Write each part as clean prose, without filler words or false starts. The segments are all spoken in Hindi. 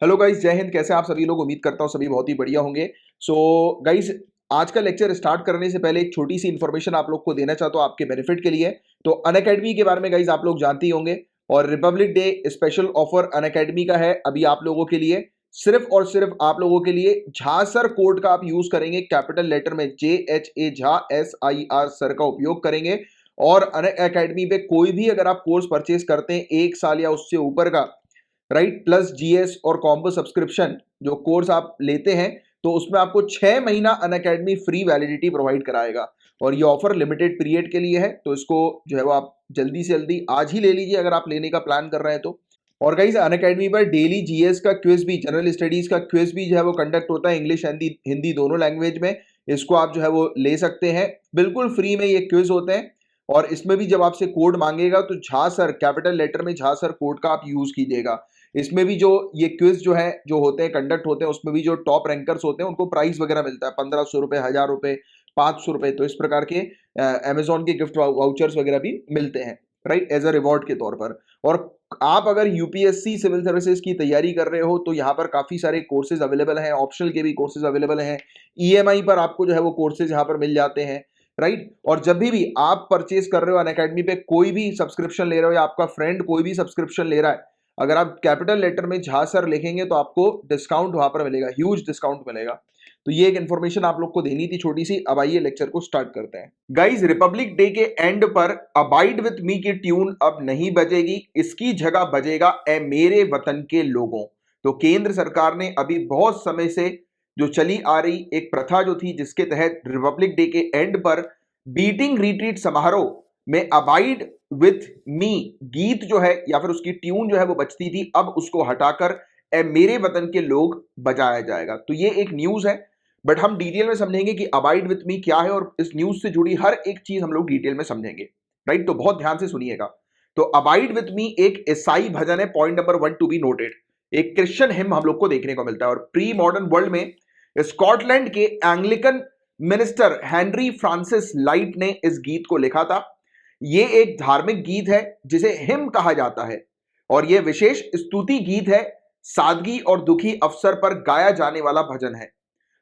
हेलो गाइस, जय हिंद। कैसे हैं आप सभी लोग? उम्मीद करता हूं सभी बहुत ही बढ़िया होंगे। सो गाइस, आज का लेक्चर स्टार्ट करने से पहले एक छोटी सी इन्फॉर्मेशन आप लोग को देना चाहता हूं आपके बेनिफिट के लिए। तो अनअकैडमी के बारे में गाइस आप लोग जानते ही होंगे, और Republic day special offer Unacademy का है अभी आप लोगों के लिए। सिर्फ और सिर्फ आप लोगों के लिए झा सर कोड का आप यूज करेंगे, कैपिटल लेटर में JHA झा SIR सर का उपयोग करेंगे। और अनअकैडमी पे कोई भी अगर आप कोर्स परचेज करते हैं 1 साल या उससे ऊपर का, राइट, प्लस GS और कॉम्बो सब्सक्रिप्शन जो कोर्स आप लेते हैं, तो उसमें आपको 6 महीना अनअकैडमी फ्री वैलिडिटी प्रोवाइड कराएगा। और ये ऑफर लिमिटेड पीरियड के लिए है, तो इसको जो है वो आप जल्दी से जल्दी आज ही ले लीजिए अगर आप लेने का प्लान कर रहे हैं तो। और गाइस, अनअकैडमी पर डेली GS का क्विज भी, जनरल स्टडीज का क्विज भी जो है वो कंडक्ट होता है, इंग्लिश हिंदी हिंदी दोनों लैंग्वेज में। इसको आप जो है वो ले सकते हैं, बिल्कुल फ्री में ये क्विज होते हैं। और इसमें भी जब आपसे कोड मांगेगा तो झा सर, कैपिटल लेटर में झा सर कोड का आप यूज कीजिएगा। इसमें भी जो ये क्विज जो है जो होते हैं कंडक्ट होते हैं, उसमें भी जो टॉप रैंकर्स होते हैं उनको प्राइस वगैरह मिलता है, 1500 रुपए, 1000 रुपए, 500 रुपए। तो इस प्रकार के अमेजोन के गिफ्ट वाउचर्स वगैरह भी मिलते हैं, राइट, एज अ रिवॉर्ड के तौर पर। और आप अगर यूपीएससी सिविल सर्विसेज की तैयारी कर रहे हो तो यहाँ पर काफी सारे कोर्सेज अवेलेबल हैं, ऑप्शनल के भी कोर्सेज अवेलेबल हैं। EMI पर आपको जो है वो कोर्सेज यहाँ पर मिल जाते हैं, राइट। और जब भी आप परचेज कर रहे हो अनअकैडमी पे, कोई भी सब्सक्रिप्शन ले रहे हो या आपका फ्रेंड कोई भी सब्सक्रिप्शन ले रहा है, अगर आप कैपिटल लेटर में झा सर लिखेंगे तो आपको डिस्काउंट वहां पर मिलेगा, ह्यूज डिस्काउंट मिलेगा। तो ये एक इन्फॉर्मेशन आप लोग को देनी थी छोटी सी। अब आइए लेक्चर को स्टार्ट करते हैं। गाइस, रिपब्लिक डे के एंड पर अबाइड विथ मी की ट्यून अब नहीं बजेगी, इसकी जगह बजेगा ए मेरे वतन के लोगों। तो केंद्र सरकार ने अभी बहुत समय से जो चली आ रही एक प्रथा जो थी, जिसके तहत रिपब्लिक डे के एंड पर बीटिंग रिट्रीट समारोह में अबाइड विथ मी गीत जो है या फिर उसकी ट्यून जो है वो बजती थी, अब उसको हटाकर ए मेरे वतन के लोग बजाया जाएगा। तो ये एक न्यूज है, बट हम डिटेल में समझेंगे कि अबाइड विथ मी क्या है, और इस न्यूज से जुड़ी हर एक चीज हम लोग डिटेल में समझेंगे, राइट। तो बहुत ध्यान से सुनिएगा। तो अबाइड विथ मी एक ईसाई भजन है, point number 1 to be noted. एक क्रिश्चियन हिम हम लोग को देखने को मिलता है, और प्री मॉडर्न वर्ल्ड में स्कॉटलैंड के Anglican minister Henry Francis Lyte ने इस गीत को लिखा था। ये एक धार्मिक गीत है जिसे हिम कहा जाता है, और यह विशेष स्तुति गीत है, सादगी और दुखी अवसर पर गाया जाने वाला भजन है,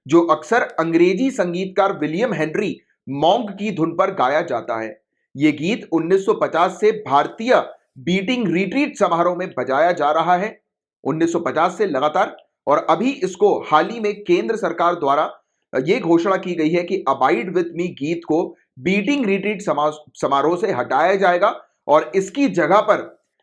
जो अक्सर अंग्रेजी संगीतकार विलियम हेनरी मॉन्क की धुन पर गाया जाता है। यह गीत 1950 से भारतीय बीटिंग रिट्रीट समारोह में बजाया जा रहा है, 1950 से लगातार। और अभी इसको हाल ही में केंद्र सरकार द्वारा यह घोषणा की गई है कि अबाइड विथ मी गीत को बीटिंग रिट्रीट समारोह से हटाया जाएगा, और इसकी जगह पर,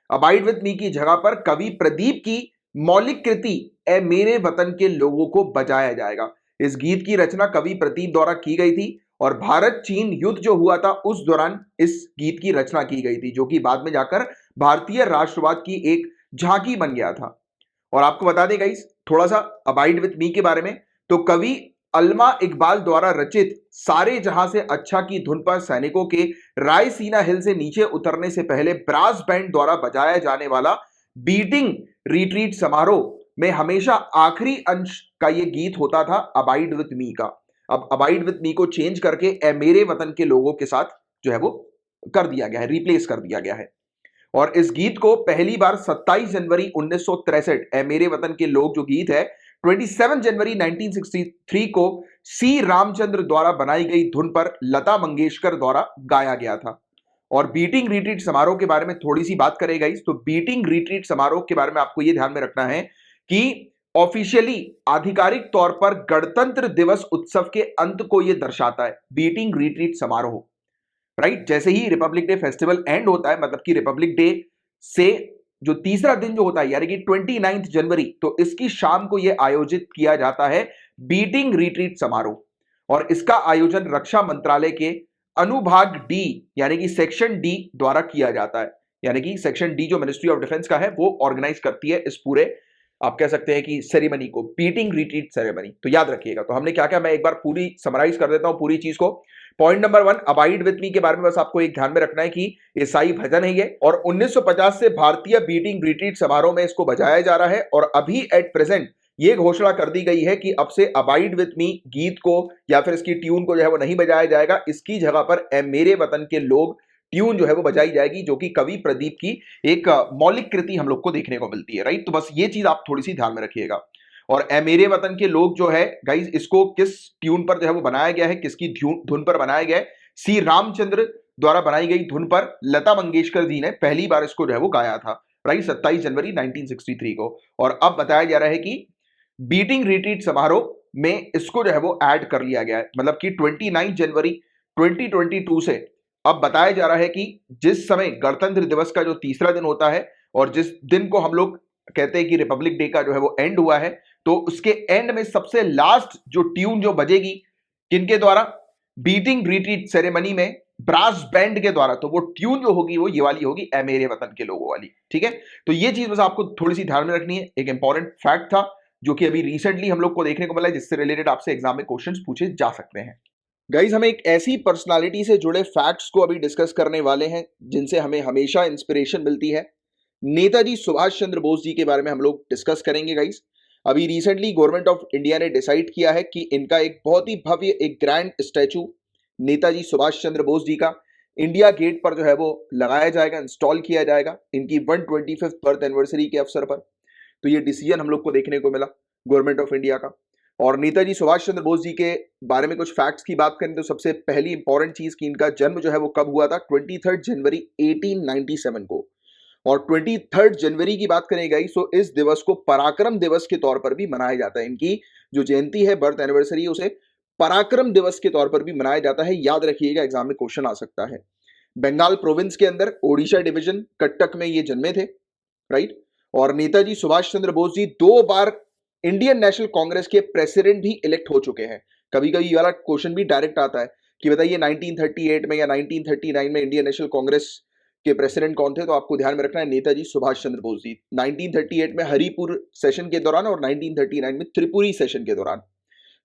अबाइड विथ मी की जगह पर, कवि प्रदीप की मौलिक कृति ए मेरे वतन के लोगों को बजाया जाएगा। इस गीत की रचना कवि प्रदीप द्वारा की गई थी, और भारत चीन युद्ध जो हुआ था उस दौरान इस गीत की रचना की गई थी, जो कि बाद में जाकर भारतीय राष्ट्रवाद की एक झांकी बन गया था। और आपको बता दें गाइस थोड़ा सा अबाइड विथ मी के बारे में, तो कवि अल्मा इकबाल द्वारा रचित सारे जहां से अच्छा की धुन पर सैनिकों के रायसीना हिल से नीचे उतरने से पहले ब्रास बैंड द्वारा बजाया जाने वाला बीटिंग रिट्रीट समारोह में हमेशा आखिरी अंश का यह गीत होता था अबाइड विथ मी का। अब अबाइड विथ मी को चेंज करके ए मेरे वतन के लोगों के साथ जो है वो कर दिया गया है, रिप्लेस कर दिया गया है। और इस गीत को पहली बार 27 जनवरी 1963, ए मेरे वतन के लोग जो गीत है, 27 जनवरी 1963 को सी रामचंद्र द्वारा बनाई गई धुन पर लता मंगेशकर द्वारा गाया गया था। और बीटिंग रिट्रीट समारोह के बारे में थोड़ी सी बात करेगा इस, तो बीटिंग रिट्रीट समारोह के बारे में आपको यह ध्यान में रखना है कि ऑफिशियली, आधिकारिक तौर पर गणतंत्र दिवस उत्सव के अंत को यह दर्शाता है, बीटिंग रिट्रीट समारोह, राइट। जैसे ही रिपब्लिक डे फेस्टिवल एंड होता है, मतलब कि रिपब्लिक डे से जो तीसरा दिन जो होता है यानी कि 29 जनवरी, तो इसकी शाम को यह आयोजित किया जाता है बीटिंग रिट्रीट समारोह। और इसका आयोजन रक्षा मंत्रालय के अनुभाग डी यानी कि सेक्शन डी द्वारा किया जाता है, यानी कि सेक्शन डी जो मिनिस्ट्री ऑफ डिफेंस का है वो ऑर्गेनाइज करती है इस पूरे, आप कह सकते हैं कि सेरेमनी को, बीटिंग रिट्रीट सेरेमनी। तो याद रखिएगा। तो हमने क्या क्या, मैं एक बार पूरी समराइज कर देता हूं पूरी चीज को। Point number 1, abide with me के बारे में बस आपको एक ध्यान में रखना है कि ईसाई भजन है ये, और 1950 से भारतीय बीटिंग रिट्रीट समारोह में इसको बजाया जा रहा है। और अभी एट प्रेजेंट ये घोषणा कर दी गई है कि अब से अबाइड विथ मी गीत को या फिर इसकी ट्यून को जो है वो नहीं बजाया जाएगा, इसकी जगह पर ए मेरे वतन के लोग ट्यून जो है वो बजाई जाएगी, जो कि कवि प्रदीप की एक मौलिक कृति हम लोग को देखने को मिलती है, राइट। तो बस ये चीज आप थोड़ी सी ध्यान में रखिएगा। और ए मेरे वतन के लोग जो है गाइज, इसको किस ट्यून पर जो है वो बनाया गया है, किसकी धुन पर बनाया गया है? सी रामचंद्र द्वारा बनाई गई धुन पर लता मंगेशकर जी ने पहली बार इसको जो है वो गाया था, राइट, 27 जनवरी 1963 को। और अब बताया जा रहा है कि बीटिंग रिट्रीट समारोह में इसको जो है वो ऐड कर लिया गया है, मतलब कि 29 जनवरी 2022 से अब बताया जा रहा है कि जिस समय गणतंत्र दिवस का जो तीसरा दिन होता है और जिस दिन को हम लोग कहते हैं कि रिपब्लिक डे का जो है वो एंड हुआ है, तो उसके एंड में सबसे लास्ट जो ट्यून जो बजेगी किनके द्वारा? बीटिंग रिट्रीट सेरेमनी में ब्रास बैंड के द्वारा। तो वो ट्यून जो होगी वो ये वाली होगी, ए मेरे वतन के लोगों वाली, ठीक है। तो ये चीज बस आपको थोड़ी सी ध्यान में रखनी है। एक इंपॉर्टेंट फैक्ट था जो कि अभी रिसेंटली हम लोग को देखने को मिला है, जिससे रिलेटेड आपसे एग्जाम में क्वेश्चंस पूछे जा सकते हैं। गाइज, हम एक ऐसी पर्सनालिटी से जुड़े फैक्ट्स को अभी डिस्कस करने वाले हैं जिनसे हमें हमेशा इंस्पिरेशन मिलती है। नेताजी सुभाष चंद्र बोस जी के बारे में हम लोग डिस्कस करेंगे गाइज। अभी रिसेंटली गवर्नमेंट ऑफ इंडिया ने डिसाइड किया है कि इनका एक बहुत ही भव्य एक ग्रैंड स्टैचू नेताजी सुभाष चंद्र बोस जी का इंडिया गेट पर जो है वो लगाया जाएगा, इंस्टॉल किया जाएगा इनकी 125th बर्थ एनिवर्सरी के अवसर पर। तो ये डिसीजन हम लोग को देखने को मिला गवर्नमेंट ऑफ इंडिया का। और नेताजी सुभाष चंद्र बोस जी के बारे में कुछ फैक्ट्स की बात करें तो सबसे पहली इंपॉर्टेंट चीज कि इनका जन्म जो है वो कब हुआ था? 23 जनवरी 1897 को। और 23 जनवरी की बात करें गाइस, तो इस दिवस को पराक्रम दिवस के तौर पर भी मनाया जाता है। इनकी जो जयंती है, बर्थ एनिवर्सरी, उसे पराक्रम दिवस के तौर पर भी मनाया जाता है। याद रखिएगा, एग्जाम में क्वेश्चन आ सकता है। बंगाल प्रोविंस के अंदर ओडिशा डिवीजन कटक में ये जन्मे थे, राइट। और नेताजी सुभाष चंद्र बोस जी 2 बार इंडियन नेशनल कांग्रेस के प्रेसिडेंट भी इलेक्ट हो चुके हैं। कभी कभी ये वाला क्वेश्चन भी डायरेक्ट आता है कि बताइए 1938 में या 1939 में इंडियन नेशनल कांग्रेस के प्रेसिडेंट कौन थे? तो आपको ध्यान में रखना है नेताजी सुभाष चंद्र बोस जी। 1938 में हरिपुर सेशन के दौरान और 1939 में त्रिपुरी सेशन के दौरान।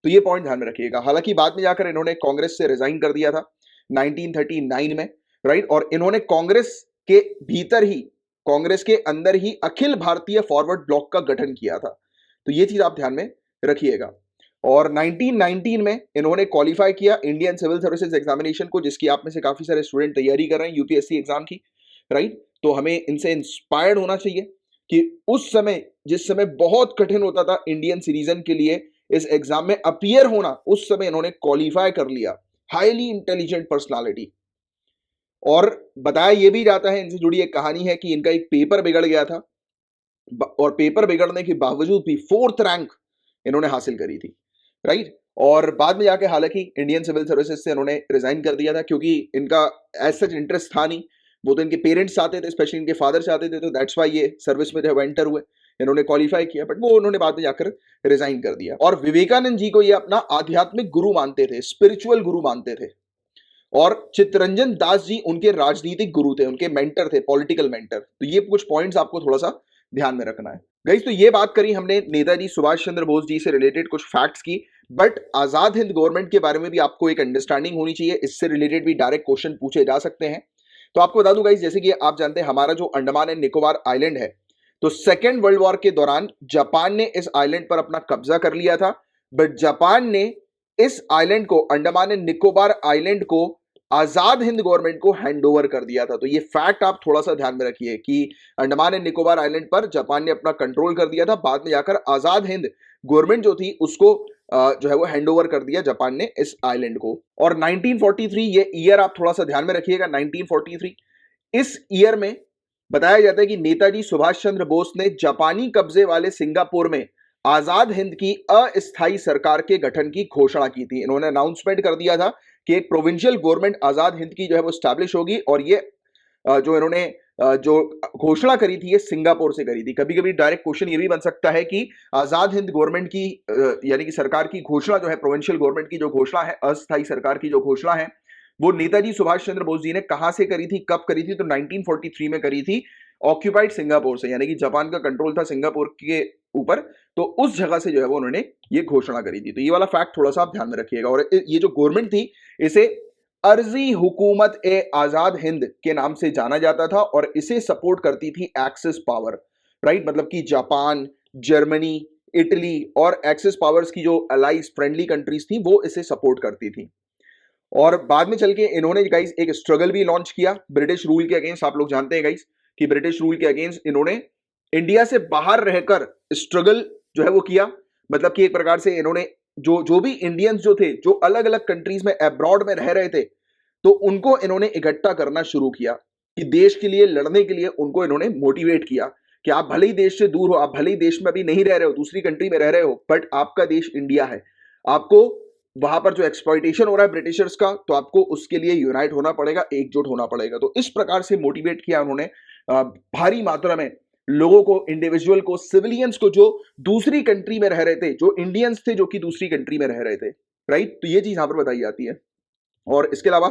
तो ये पॉइंट ध्यान में रखिएगा। हालांकि बाद में जाकर इन्होंने कांग्रेस से रिजाइन कर दिया था 1939 में, राइट। और इन्होंने कांग्रेस के भीतर ही, कांग्रेस के अंदर ही अखिल भारतीय फॉरवर्ड ब्लॉक का गठन किया था। तो ये चीज आप ध्यान में रखिएगा। और 1919 में इन्होंने क्वालिफाई किया इंडियन सिविल सर्विसेज एग्जामिनेशन को, जिसकी आप में से काफी सारे स्टूडेंट तैयारी कर रहे हैं यूपीएससी एग्जाम की, राइट। तो हमें इनसे इंस्पायर्ड होना चाहिए कि उस समय, जिस समय बहुत कठिन होता था इंडियन सिटीजन के लिए इस एग्जाम में अपीयर होना, उस समय इन्होंने क्वालिफाई कर लिया। Highly intelligent personality. और बताया यह भी जाता है, इनसे जुड़ी एक कहानी है कि इनका एक पेपर बिगड़ गया था और पेपर बिगड़ने के बावजूद भी 4th रैंक इन्होंने हासिल करी थी, राइट। और बाद में जाके हालांकि इंडियन सिविल सर्विसेज से इन्होंने रिजाइन कर दिया था, क्योंकि इनका एज सच इंटरेस्ट था नहीं। वो तो इनके पेरेंट्स चाहते थे, स्पेशली इनके फादर चाहते थे, तो दैट्स वाई ये सर्विस में जब एंटर हुए, इन्होंने क्वालिफाई किया, बट वो उन्होंने बाद में जाकर रिजाइन कर दिया। और विवेकानंद जी को ये अपना आध्यात्मिक गुरु मानते थे, स्पिरिचुअल गुरु मानते थे। और चित्तरंजन दास जी उनके राजनीतिक गुरु थे, उनके मेंटर थे, पॉलिटिकल मेंटर। तो ये कुछ पॉइंट्स आपको थोड़ा सा ध्यान में रखना है गाइस। तो ये बात करी हमने नेताजी सुभाष चंद्र बोस जी से रिलेटेड कुछ फैक्ट्स की, बट आजाद हिंद गवर्नमेंट के बारे में भी आपको एक अंडरस्टैंडिंग होनी चाहिए। इससे रिलेटेड भी डायरेक्ट क्वेश्चन पूछे जा सकते हैं। तो आपको बता दूं गाइस, जैसे कि आप जानते हैं हमारा जो अंडमान एंड निकोबार आइलैंड है, तो सेकेंड वर्ल्ड वॉर के दौरान जापान ने इस आइलैंड पर अपना कब्जा कर लिया था। बट जापान ने इस आइलैंड को, अंडमान एंड निकोबार आइलैंड को, आजाद हिंद गवर्नमेंट को हैंडओवर कर दिया था। तो ये फैक्ट आप थोड़ा सा ध्यान में रखिए कि अंडमान एंड निकोबार आइलैंड पर जापान ने अपना कंट्रोल कर दिया था। बाद में जाकर आजाद हिंद गवर्नमेंट जो थी उसको जो है वो हैंडओवर कर दिया जापान ने इस आइलैंड को। और 1943, ये ईयर आप थोड़ा सा ध्यान में रखिएगा, 1943, इस ईयर में बताया जाता है कि नेताजी सुभाष चंद्र बोस ने जापानी कब्जे वाले सिंगापुर में आजाद हिंद की अस्थायी सरकार के गठन की घोषणा की थी। इन्होंने अनाउंसमेंट कर दिया था कि एक प्रोविंशियल गवर्नमेंट आजाद हिंद की जो है वो स्टैब्लिश होगी। और ये जो इन्होंने जो घोषणा करी थी ये सिंगापुर से करी थी। कभी कभी डायरेक्ट क्वेश्चन ये भी बन सकता है कि आजाद हिंद गवर्नमेंट की यानी कि सरकार की घोषणा जो है, प्रोविंशियल गवर्नमेंट की जो घोषणा है, अस्थायी सरकार की जो घोषणा है, वो नेताजी सुभाष चंद्र बोस जी ने कहां से करी थी, कब करी थी? तो 1943 में करी थी, ऑक्यूपाइड सिंगापुर से, यानी कि जापान का कंट्रोल था सिंगापुर के ऊपर। तो उस जगह से जो है वो उन्होंने ये घोषणा करी थी। तो ये वाला फैक्ट थोड़ा सा आप ध्यान में रखिएगा। और ये जो गवर्नमेंट थी, इसे अर्जी हुकूमत ए आजाद हिंद के नाम से जाना जाता था और इसे सपोर्ट करती थी एक्सिस पावर, राइट। मतलब कि जापान, जर्मनी, इटली और एक्सिस पावर्स की जो अलाइज फ्रेंडली कंट्रीज थी वो इसे सपोर्ट करती थी। और बाद में चल के इन्होंने गाइस एक स्ट्रगल भी लॉन्च किया ब्रिटिश रूल के अगेंस्ट। आप लोग जानते हैं गाइस कि ब्रिटिश रूल के अगेंस्ट इन्होंने इंडिया से बाहर रहकर स्ट्रगल जो है वो किया। मतलब कि एक प्रकार से इन्होंने जो जो भी इंडियंस जो थे जो अलग अलग कंट्रीज में अब्रॉड में रह रहे थे, तो उनको इन्होंने इकट्ठा करना शुरू किया कि देश के लिए लड़ने के लिए उनको इन्होंने मोटिवेट किया कि आप भले ही देश से दूर हो, आप भले ही देश में अभी नहीं रह रहे हो, दूसरी कंट्री में रह रहे हो, बट आपका देश इंडिया है। आपको वहां पर जो एक्सप्लॉइटेशन हो रहा है ब्रिटिशर्स का, तो आपको उसके लिए यूनाइट होना पड़ेगा, एकजुट होना पड़ेगा। तो इस प्रकार से मोटिवेट किया उन्होंने भारी मात्रा में लोगों को, इंडिविजुअल को, सिविलियंस को, जो दूसरी कंट्री में रह रहे थे, जो इंडियंस थे जो कि दूसरी कंट्री में रह रहे थे, राइट। तो ये चीज यहां पर बताई जाती है। और इसके अलावा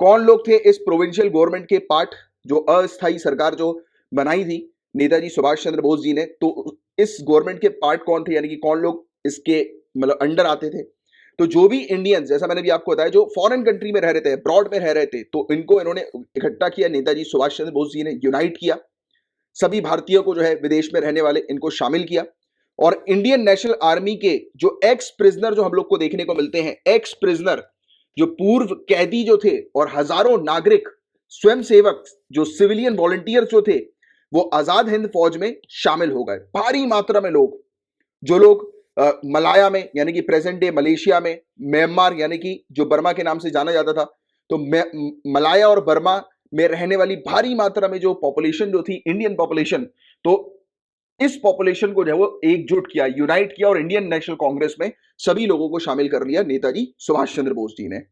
कौन लोग थे इस प्रोविंशियल गवर्नमेंट के पार्ट, जो अस्थायी सरकार जो बनाई थी नेताजी सुभाष चंद्र बोस जी ने, तो इस गवर्नमेंट के पार्ट कौन थे, यानी कि कौन लोग इसके मतलब अंडर आते थे। तो जो भी इंडियंस, जैसा मैंने भी आपको बताया, जो फॉरेन कंट्री में रह रहे थे, अब्रॉड में रह रहे थे, तो इनको इन्होंने इकट्ठा किया, नेताजी सुभाष चंद्र बोस जी ने यूनाइट किया। सभी भारतीयों को जो है विदेश में रहने वाले इनको शामिल किया। और इंडियन नेशनल आर्मी के जो एक्स प्रिजनर जो हम लोग को देखने को मिलते हैं, एक्स प्रिजनर जो पूर्व कैदी जो थे, और हजारों नागरिक स्वयं सेवक जो सिविलियन वॉलंटियर जो थे, वो आजाद हिंद फौज में शामिल हो गए। भारी मात्रा में लोग, जो लोग मलाया में यानी कि प्रेजेंट डे मलेशिया में, म्यांमार यानी कि जो बर्मा के नाम से जाना जाता था, तो मलाया और बर्मा में रहने वाली भारी मात्रा में जो पॉपुलेशन जो थी, इंडियन पॉपुलेशन, तो इस पॉपुलेशन को जो है वो एकजुट किया, यूनाइट किया, और इंडियन नेशनल कांग्रेस में सभी लोगों को शामिल कर लिया नेताजी सुभाष चंद्र बोस जी ने।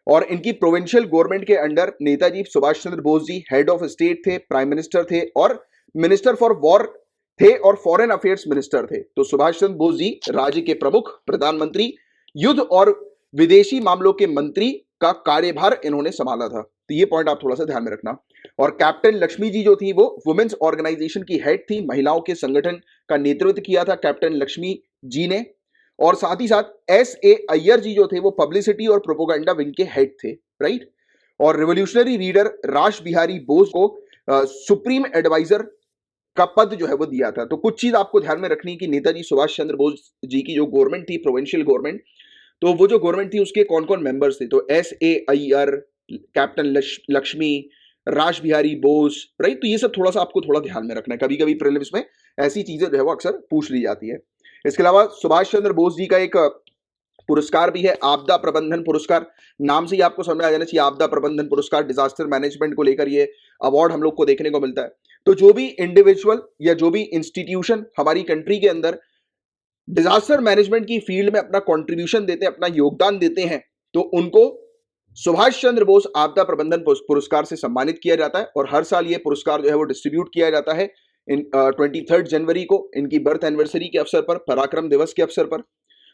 और इनकी प्रोविंशियल गवर्नमेंट के under Netaji Subhash Chandra Bose ji head of state थे, प्राइम मिनिस्टर थे, और मिनिस्टर फॉर वॉर थे, और फॉरेन अफेयर्स मिनिस्टर थे। तो सुभाष चंद्र बोस जी राज्य के प्रमुख, प्रधानमंत्री, युद्ध और विदेशी मामलों के मंत्री का कार्यभार इन्होंने संभाला था। तो ये पॉइंट आप थोड़ा सा ध्यान में रखना। और कैप्टन लक्ष्मी जी जो थी, वो वुमेन्स ऑर्गेनाइजेशन की हेड थी, महिलाओं के संगठन का नेतृत्व किया था कैप्टन लक्ष्मी जी ने। और साथ ही साथ S.A. अय्यर जी जो थे, वो पब्लिसिटी और प्रोपोगंडा विंग के हेड थे, राइट। और रिवोल्यूशनरी लीडर रास बिहारी बोस को सुप्रीम एडवाइजर का पद जो है वो दिया था। तो कुछ चीज आपको ध्यान में रखनी कि नेताजी सुभाष चंद्र बोस जी की जो गवर्नमेंट थी, प्रोविंशियल गवर्नमेंट, तो वो जो गवर्नमेंट थी उसके कौन कौन मेंबर्स थे, तो S.A. अय्यर, कैप्टन लक्ष्मी, रास बिहारी बोस, राइट। तो ये सब थोड़ा सा आपको थोड़ा ध्यान में रखना है, कभी कभी प्रीलिम्स में ऐसी चीजें जो है वो अक्सर पूछ ली जाती है। इसके अलावा सुभाष चंद्र बोस जी का एक पुरस्कार भी है, आपदा प्रबंधन पुरस्कार। नाम से ही आपको समझ आ जाना चाहिए, आपदा प्रबंधन पुरस्कार, डिजास्टर मैनेजमेंट को लेकर ये अवार्ड हम लोग को देखने को मिलता है। तो जो भी इंडिविजुअल या जो भी इंस्टीट्यूशन हमारी कंट्री के अंदर डिजास्टर मैनेजमेंट की फील्ड में अपना कंट्रीब्यूशन देते हैं, अपना योगदान देते हैं, तो उनको सुभाष चंद्र बोस आपदा प्रबंधन पुरस्कार से सम्मानित किया जाता है। और हर साल ये पुरस्कार जो है वो डिस्ट्रीब्यूट किया जाता है 23 जनवरी को, इनकी बर्थ एनिवर्सरी के अवसर पर, पराक्रम दिवस के अवसर पर।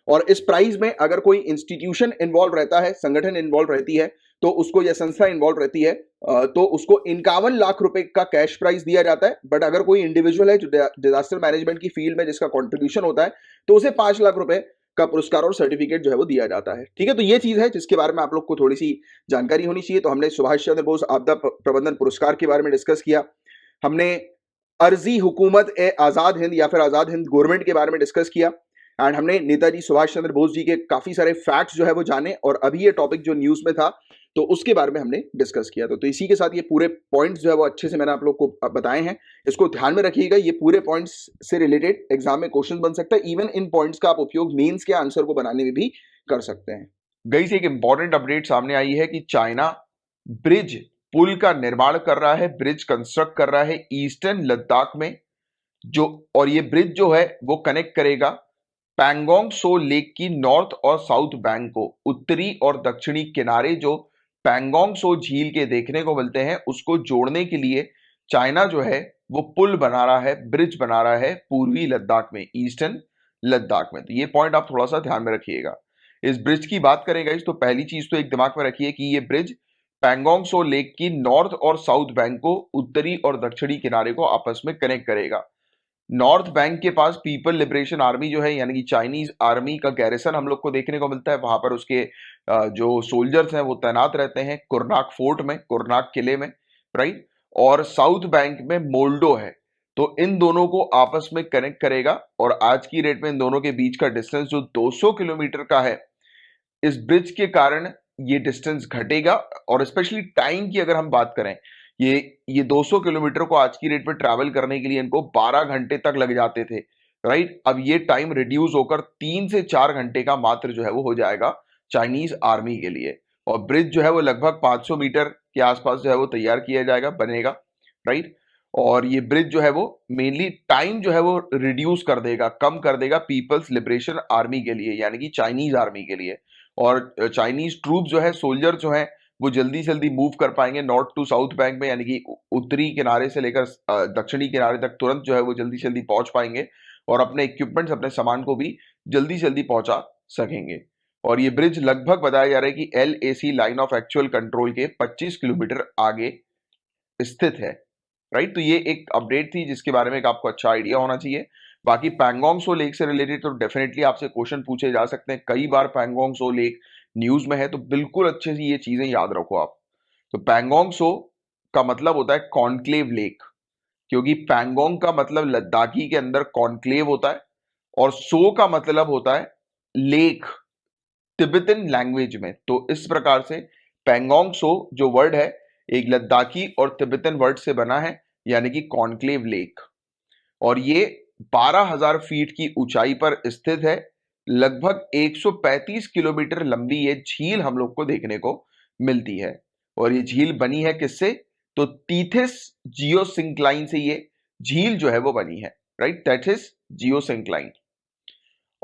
और इस प्राइज में अगर कोई इंस्टीट्यूशन इन्वॉल्व रहता है, संगठन इन्वॉल्व रहती है, तो उसको, या संस्था इन्वॉल्व रहती है, तो उसको 51 लाख रुपए का कैश प्राइज दिया जाता है। बट अगर कोई इंडिविजुअल है जो डिजास्टर मैनेजमेंट की फील्ड में जिसका कॉन्ट्रीब्यूशन होता है, तो उसे 5 लाख रुपए का पुरस्कार और सर्टिफिकेट जो है वो दिया जाता है। ठीक है, तो ये चीज है जिसके बारे में आप लोग को थोड़ी सी जानकारी होनी चाहिए। तो हमने सुभाष चंद्र बोस आपदा प्रबंधन पुरस्कार के बारे में डिस्कस किया, हमने अर्जी हुकूमत ए आजाद हिंद या फिर आजाद हिंद गवर्नमेंट के बारे में डिस्कस किया, एंड हमने नेताजी सुभाष चंद्र बोस जी के काफी सारे फैक्ट्स जो है वो जाने। और अभी ये टॉपिक जो न्यूज में था, तो उसके बारे में हमने डिस्कस किया। तो इसी के साथ ये पूरे पॉइंट्स जो है वो अच्छे से मैंने आप लोग को बताए हैं, इसको ध्यान में रखिएगा। ये पूरे पॉइंट्स से रिलेटेड एग्जाम में क्वेश्चन बन सकता है। इवन इन पॉइंट्स का आप उपयोग मेंस के आंसर को बनाने में भी कर सकते हैं। गाइस, एक इंपॉर्टेंट अपडेट सामने आई है कि चाइना ब्रिज, पुल का निर्माण कर रहा है, ब्रिज कंस्ट्रक्ट कर रहा है ईस्टर्न लद्दाख में, जो, और ये ब्रिज जो है वो कनेक्ट करेगा पैंगोंग सो लेक की नॉर्थ और साउथ बैंक को। उत्तरी और दक्षिणी किनारे जो पैंगोंग सो झील के देखने को मिलते हैं, उसको जोड़ने के लिए चाइना जो है वो पुल बना रहा है, ब्रिज बना रहा है पूर्वी लद्दाख में, ईस्टर्न लद्दाख में। तो ये पॉइंट आप थोड़ा सा ध्यान में रखिएगा। इस ब्रिज की बात करेंगे तो पहली चीज तो एक दिमाग में रखिए कि ये ब्रिज पैंगोंग सो लेक की नॉर्थ और साउथ बैंक को, उत्तरी और दक्षिणी किनारे को आपस में कनेक्ट करेगा। नॉर्थ बैंक के पास पीपल लिबरेशन आर्मी जो है, यानी कि चाइनीज आर्मी का गैरिसन हम लोग को देखने को मिलता है। वहां पर उसके जो सोल्जर्स हैं वो तैनात रहते हैं कुरनाक फोर्ट में, कुरनाक किले में, राइट। और साउथ बैंक में मोल्डो है। तो इन दोनों को आपस में कनेक्ट करेगा, और आज की डेट में इन दोनों के बीच का डिस्टेंस जो 200 किलोमीटर का है, इस ब्रिज के कारण ये डिस्टेंस घटेगा। और स्पेशली टाइम की अगर हम बात करें, ये 200 किलोमीटर को आज की डेट पे ट्रैवल करने के लिए इनको 12 घंटे तक लग जाते थे, राइट। अब ये टाइम रिड्यूस होकर 3 से 4 घंटे का मात्र जो है वो हो जाएगा चाइनीज आर्मी के लिए। और ब्रिज जो है वो लगभग 500 मीटर के आसपास जो है वो तैयार किया जाएगा, बनेगा, राइट। और ये ब्रिज जो है वो मेनली टाइम जो है वो रिड्यूस कर देगा, कम कर देगा पीपल्स लिबरेशन आर्मी के लिए, यानी कि चाइनीज आर्मी के लिए। और चाइनीज ट्रूप जो है, सोल्जर जो है, वो जल्दी से जल्दी मूव कर पाएंगे नॉर्थ टू साउथ बैंक में, यानी कि उत्तरी किनारे से लेकर दक्षिणी किनारे तक तुरंत जो है वो जल्दी से जल्दी पहुंच पाएंगे और अपने इक्विपमेंट्स, अपने सामान को भी जल्दी से जल्दी पहुंचा सकेंगे। और ये ब्रिज लगभग बताया जा रहा है कि LAC line of actual control के 25 किलोमीटर आगे स्थित है, राइट। तो ये एक अपडेट थी जिसके बारे में एक आपको अच्छा आइडिया होना चाहिए। बाकी पैंगोंग सो लेक से रिलेटेड तो डेफिनेटली आपसे क्वेश्चन पूछे जा सकते हैं, कई बार पैंगोंग सो लेक न्यूज में है, तो बिल्कुल अच्छे से ये चीजें याद रखो आप। तो पैंगोंग सो का मतलब होता है कॉन्क्लेव लेक, क्योंकि पैंगोंग का मतलब लद्दाखी के अंदर कॉन्क्लेव होता है और सो का मतलब होता है लेक तिब्बतन लैंग्वेज में। तो इस प्रकार से पैंगोंग सो जो वर्ड है एक लद्दाखी और तिब्बतन वर्ड से बना है, यानी कि कॉन्क्लेव लेक। और ये 12,000 फीट की ऊंचाई पर स्थित है। लगभग 135 किलोमीटर लंबी ये झील हम लोग को देखने को मिलती है। और ये झील बनी है किससे? तो टीथिस जियोसिंक्लाइन से ये झील जो है वो बनी है, राइट, दैट इज जियोसिंक्लाइन।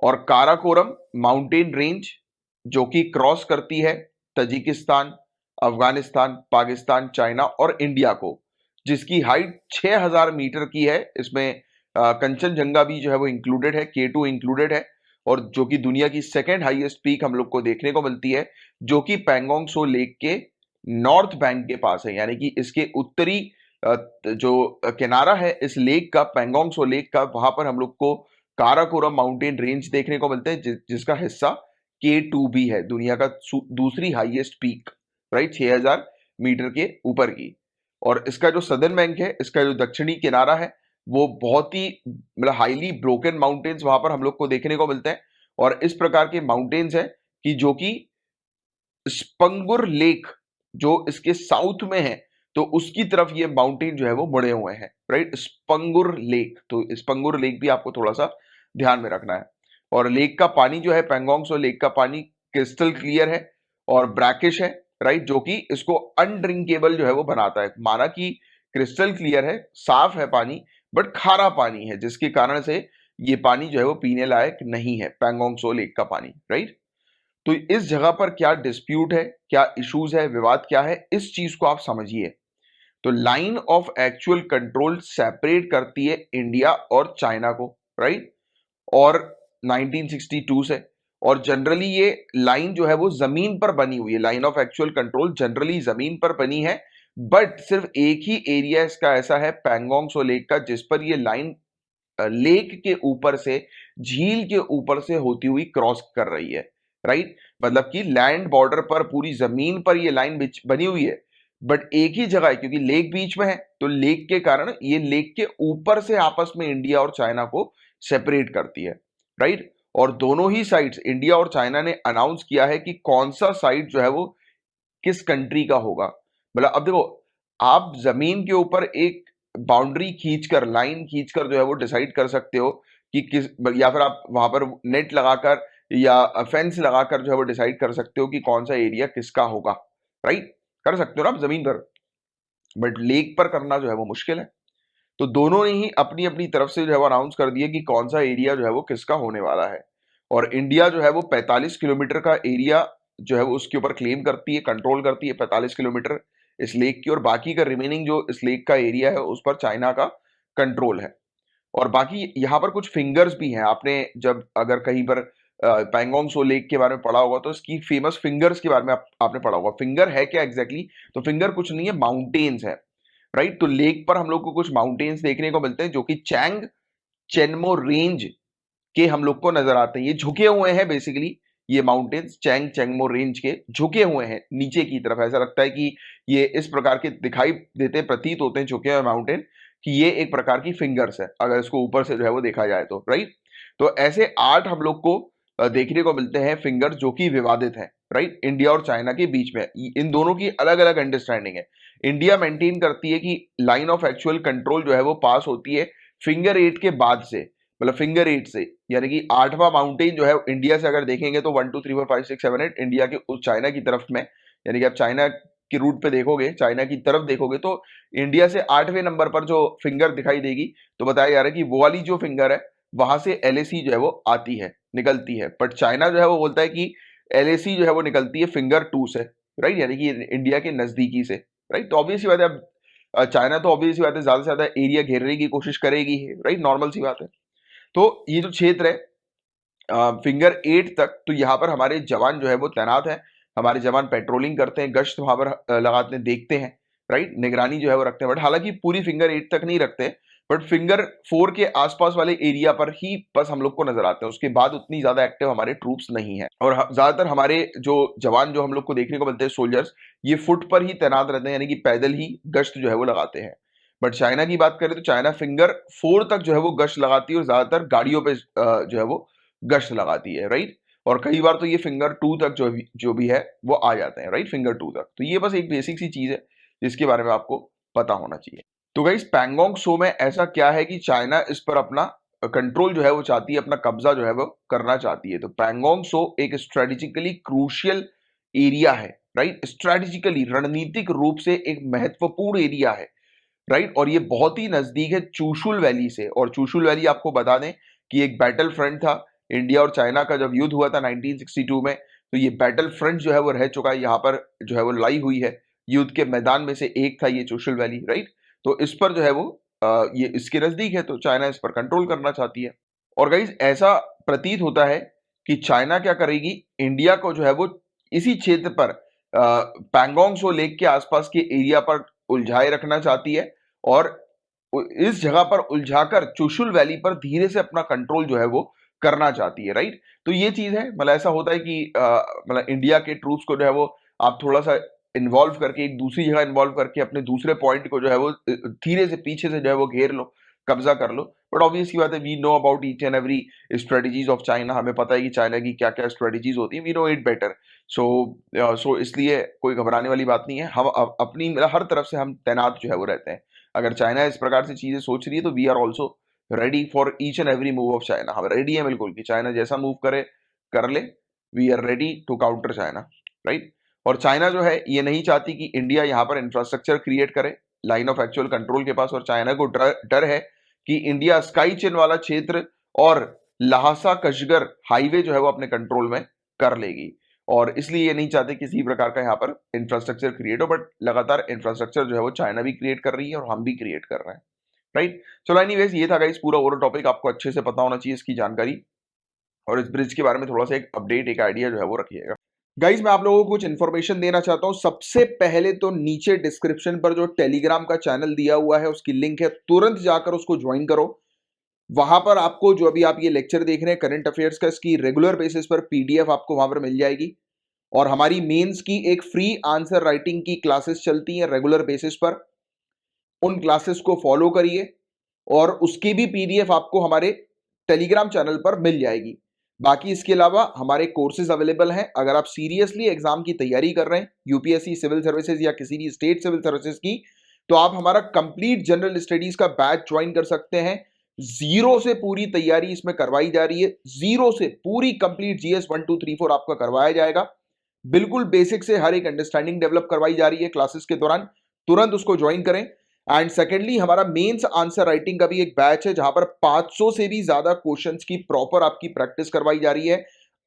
और काराकोरम माउंटेन रेंज जो कि क्रॉस करती है तजिकिस्तान, अफगानिस्तान, पाकिस्तान, चाइना और इंडिया को, जिसकी हाइट 6000 मीटर की है। इसमें कंचनजंगा भी जो है वो इंक्लूडेड है, K2 इंक्लूडेड है। और जो कि दुनिया की सेकेंड हाईएस्ट पीक हम लोग को देखने को मिलती है, जो कि पैंगोंग सो लेक के नॉर्थ बैंक के पास है, यानी कि इसके उत्तरी जो किनारा है इस लेक का, पैंगोंग सो लेक का, वहां पर हम लोग को काराकोरम माउंटेन रेंज देखने को मिलते हैं, जिसका हिस्सा K2 भी है, दुनिया का दूसरी हाईएस्ट पीक, राइट, 6000 मीटर के ऊपर की। और इसका जो सदर्न बैंक है, इसका जो दक्षिणी किनारा है, वो बहुत ही मतलब हाईली ब्रोकन माउंटेन्स वहां पर हम लोग को देखने को मिलते हैं। और इस प्रकार के माउंटेन्स हैं कि जो कि स्पंगुर लेक जो इसके साउथ में है, तो उसकी तरफ ये माउंटेन जो है वो मुड़े हुए हैं, राइट, स्पंगुर लेक। तो स्पंगुर लेक भी आपको थोड़ा सा ध्यान में रखना है। और लेक का पानी जो है, पैंगोंग सो लेक का पानी क्रिस्टल क्लियर है और ब्रैकिश है, राइट, जो कि इसको अनड्रिंकेबल जो है वो बनाता है। माना कि क्रिस्टल क्लियर है, साफ है पानी, बट खारा पानी है, जिसके कारण से ये पानी जो है वो पीने लायक नहीं है, पैंगोंग सो लेक का पानी, राइट। तो इस जगह पर क्या डिस्प्यूट है, क्या इश्यूज है, विवाद क्या है, इस चीज को आप समझिए। तो line of actual control separate करती है इंडिया और चाइना को, राइट, और 1962 से। और जनरली ये लाइन जो है वो जमीन पर बनी हुई है, line of actual control generally जमीन पर बनी है। बट सिर्फ एक ही एरिया इसका ऐसा है पैंगोंग सो लेक का, जिस पर ये लाइन लेक के ऊपर से, झील के ऊपर से होती हुई क्रॉस कर रही है, राइट। मतलब कि लैंड बॉर्डर पर पूरी जमीन पर ये लाइन बनी हुई है, बट एक ही जगह है, क्योंकि लेक बीच में है, तो लेक के कारण ये लेक के ऊपर से आपस में इंडिया और चाइना को सेपरेट करती है, राइट। और दोनों ही साइड्स, इंडिया और चाइना ने अनाउंस किया है कि कौन सा साइड जो है वो किस कंट्री का होगा। मतलब अब देखो, आप जमीन के ऊपर एक बाउंड्री खींचकर, लाइन खींचकर जो है वो डिसाइड कर सकते हो कि किस, या फिर आप वहां पर नेट लगाकर या फेंस लगाकर जो है वो डिसाइड कर सकते हो कि कौन सा एरिया किसका होगा, राइट, कर सकते हो ना आप जमीन पर। बट लेक पर करना जो है वो मुश्किल है। तो दोनों ने ही अपनी अपनी तरफ से जो है वो अनाउंस कर दिया कि कौन सा एरिया जो है वो किसका होने वाला है। और इंडिया जो है वो 45 किलोमीटर का एरिया जो है वो उसके ऊपर क्लेम करती है, कंट्रोल करती है 45 किलोमीटर इस लेक की। और बाकी का रिमेनिंग जो इस लेक का एरिया है उस पर चाइना का कंट्रोल है। और बाकी यहाँ पर कुछ फिंगर्स भी हैं। आपने जब अगर कहीं पर पैंगोंग सो लेक के बारे में पढ़ा होगा तो इसकी फेमस फिंगर्स के बारे में आपने पढ़ा होगा। फिंगर है क्या एग्जैक्टली? तो फिंगर कुछ नहीं है, माउंटेन्स है, राइट। तो लेक पर हम लोग को कुछ माउंटेन्स देखने को मिलते हैं जो कि चैंग चेनमो रेंज के हम लोग को नजर आते हैं। ये झुके हुए हैं बेसिकली, ये माउंटेन्स चैंग चेंगमो रेंज के झुके हुए हैं नीचे की तरफ। ऐसा लगता है कि ये इस प्रकार के दिखाई देते, प्रतीत होते हैं झुके हुए माउंटेन, कि ये एक प्रकार की फिंगर्स है अगर इसको ऊपर से जो है वो देखा जाए तो, राइट। तो ऐसे 8 हम लोग को देखने को मिलते हैं फिंगर जो कि विवादित हैं, राइट, इंडिया और चाइना के बीच में। इन दोनों की अलग अलग अंडरस्टैंडिंग है। इंडिया मेंटेन करती है कि लाइन ऑफ एक्चुअल कंट्रोल जो है वो पास होती है फिंगर 8 के बाद से, मतलब फिंगर 8 से, यानी कि 8वां माउंटेन जो है इंडिया से अगर देखेंगे तो 1 2 3 4 5 6 7 8 इंडिया के उस चाइना की तरफ में, यानी कि आप चाइना की रूट पे देखोगे, चाइना की तरफ देखोगे तो इंडिया से 8वें नंबर पर जो फिंगर दिखाई देगी, तो बताया जा रहा है कि वो वाली जो फिंगर है वहां से एलएसी जो है वो आती है, निकलती है। बट चाइना जो है वो बोलता है कि एलएसी जो है वो निकलती है फिंगर 2 से, राइट, यानी कि इंडिया के नजदीकी से, राइट। तो ऑब्वियस सी बात है, अब चाइना तो ऑब्वियस सी बात है ज्यादा से ज्यादा एरिया घेरने की कोशिश करेगी, राइट, नॉर्मल सी बात है। तो ये जो क्षेत्र है फिंगर 8 तक, तो यहाँ पर हमारे जवान जो है वो तैनात है। हमारे जवान पेट्रोलिंग करते हैं, गश्त वहां पर लगाते हैं, देखते हैं, राइट, निगरानी जो है वो रखते हैं। बट हालांकि पूरी फिंगर 8 तक नहीं रखते, बट फिंगर 4 के आसपास वाले एरिया पर ही बस हम लोग को नजर आते हैं। उसके बाद उतनी ज्यादा एक्टिव हमारे ट्रूप्स नहीं है। और ज्यादातर हमारे जो जवान जो हम लोग को देखने को मिलते हैं, सोल्जर्स, ये फुट पर ही तैनात रहते हैं, यानी कि पैदल ही गश्त जो है वो लगाते हैं। बट चाइना की बात करें तो चाइना फिंगर 4 तक जो है वो गश्त लगाती है और ज्यादातर गाड़ियों पे जो है वो गश्त लगाती है, राइट। और कई बार तो ये फिंगर 2 तक जो भी है वो आ जाते हैं, राइट, फिंगर 2 तक। तो ये बस एक बेसिक सी चीज है जिसके बारे में आपको पता होना चाहिए। तो गाइस पैंगोंग त्सो में ऐसा क्या है कि चाइना इस पर अपना कंट्रोल जो है वो चाहती है, अपना कब्जा जो है वो करना चाहती है। तो पैंगोंग त्सो एक स्ट्रेटेजिकली क्रूशियल एरिया है, राइट, स्ट्रेटेजिकली रणनीतिक रूप से एक महत्वपूर्ण एरिया है, राइट। और ये बहुत ही नजदीक है चूशुल वैली से। और चूशुल वैली आपको बता दें कि एक बैटल फ्रंट था इंडिया और चाइना का, जब युद्ध हुआ था 1962 में, तो ये बैटल फ्रंट जो है वो रह चुका है, यहाँ पर जो है वो लड़ाई हुई है। युद्ध के मैदान में से एक था ये चूशुल वैली, राइट। तो इस पर जो है वो ये इसके नजदीक है, तो चाइना इस पर कंट्रोल करना चाहती है। और गाइस ऐसा प्रतीत होता है कि चाइना क्या करेगी, इंडिया को जो है वो इसी क्षेत्र पर पैंगोंग त्सो लेक के आसपास के एरिया पर उलझाए रखना चाहती है, और इस जगह पर उलझाकर चुशुल वैली पर धीरे से अपना कंट्रोल जो है वो करना चाहती है, राइट। तो ये चीज है, मतलब ऐसा होता है कि मतलब इंडिया के ट्रूप्स को जो है वो आप थोड़ा सा इन्वॉल्व करके, एक दूसरी जगह इन्वॉल्व करके अपने दूसरे पॉइंट को जो है वो धीरे से पीछे से जो है वो घेर लो, कब्जा कर लो। बट ऑब्वियस की बात है, we know about each and every strategies of China. हमें पता है कि चाइना की क्या क्या स्ट्रेटजीज होती है, वी नो इट बेटर। सो इसलिए कोई घबराने वाली बात नहीं है। हम अपनी मतलब हर तरफ से हम तैनात जो है वो रहते हैं। अगर चाइना इस प्रकार से चीजें सोच रही है तो we are also ready for each and every move of China. हम रेडी है बिल्कुल कि चाइना जैसा मूव करे कर ले, we are ready to counter China, right. और चाइना जो है ये नहीं चाहती कि इंडिया यहाँ पर इंफ्रास्ट्रक्चर क्रिएट करे लाइन ऑफ एक्चुअल कंट्रोल के पास। और चाइना को डर है कि इंडिया स्काई चेन वाला क्षेत्र और लहासा कशगर हाईवे जो है वो अपने कंट्रोल में कर लेगी। और इसलिए ये नहीं चाहते किसी प्रकार का यहाँ पर इंफ्रास्ट्रक्चर क्रिएट हो। बट लगातार इंफ्रास्ट्रक्चर जो है वो चाइना भी क्रिएट कर रही है और हम भी क्रिएट कर रहे हैं, राइट। चलो एनीवेज, ये था गाइस पूरा ओवरऑल टॉपिक। आपको अच्छे से पता होना चाहिए इसकी जानकारी, और इस ब्रिज के बारे में थोड़ा सा एक अपडेट, एक आइडिया जो है वो रखिएगा। गाइज मैं आप लोगों को कुछ इन्फॉर्मेशन देना चाहता हूं। सबसे पहले तो नीचे डिस्क्रिप्शन पर जो टेलीग्राम का चैनल दिया हुआ है उसकी लिंक है, तुरंत जाकर उसको ज्वाइन करो। वहां पर आपको जो अभी आप ये लेक्चर देख रहे हैं करंट अफेयर्स का, इसकी रेगुलर बेसिस पर पीडीएफ आपको वहां पर मिल जाएगी। और हमारी मेंस की एक फ्री आंसर राइटिंग की क्लासेस चलती हैं रेगुलर बेसिस पर, उन क्लासेस को फॉलो करिए और उसकी भी पीडीएफ आपको हमारे टेलीग्राम चैनल पर मिल जाएगी। बाकी इसके अलावा हमारे कोर्सेज अवेलेबल हैं। अगर आप सीरियसली एग्जाम की तैयारी कर रहे हैं, यूपीएससी सिविल सर्विसेज या किसी भी स्टेट सिविल सर्विसेज की, तो आप हमारा कंप्लीट जनरल स्टडीज का बैच ज्वाइन कर सकते हैं। जीरो से पूरी तैयारी इसमें करवाई जा रही है, जीरो से पूरी कंप्लीट जीएस 1 2 3 4 आपका करवाया जाएगा। बिल्कुल बेसिक से हर एक अंडरस्टैंडिंग डेवलप करवाई जा रही है क्लासेस के दौरान। तुरंत उसको ज्वाइन करें। एंड सेकेंडली हमारा मेंस आंसर राइटिंग का भी एक बैच है जहां पर 500 से भी ज्यादा क्वेश्चंस की प्रॉपर आपकी प्रैक्टिस करवाई जा रही है।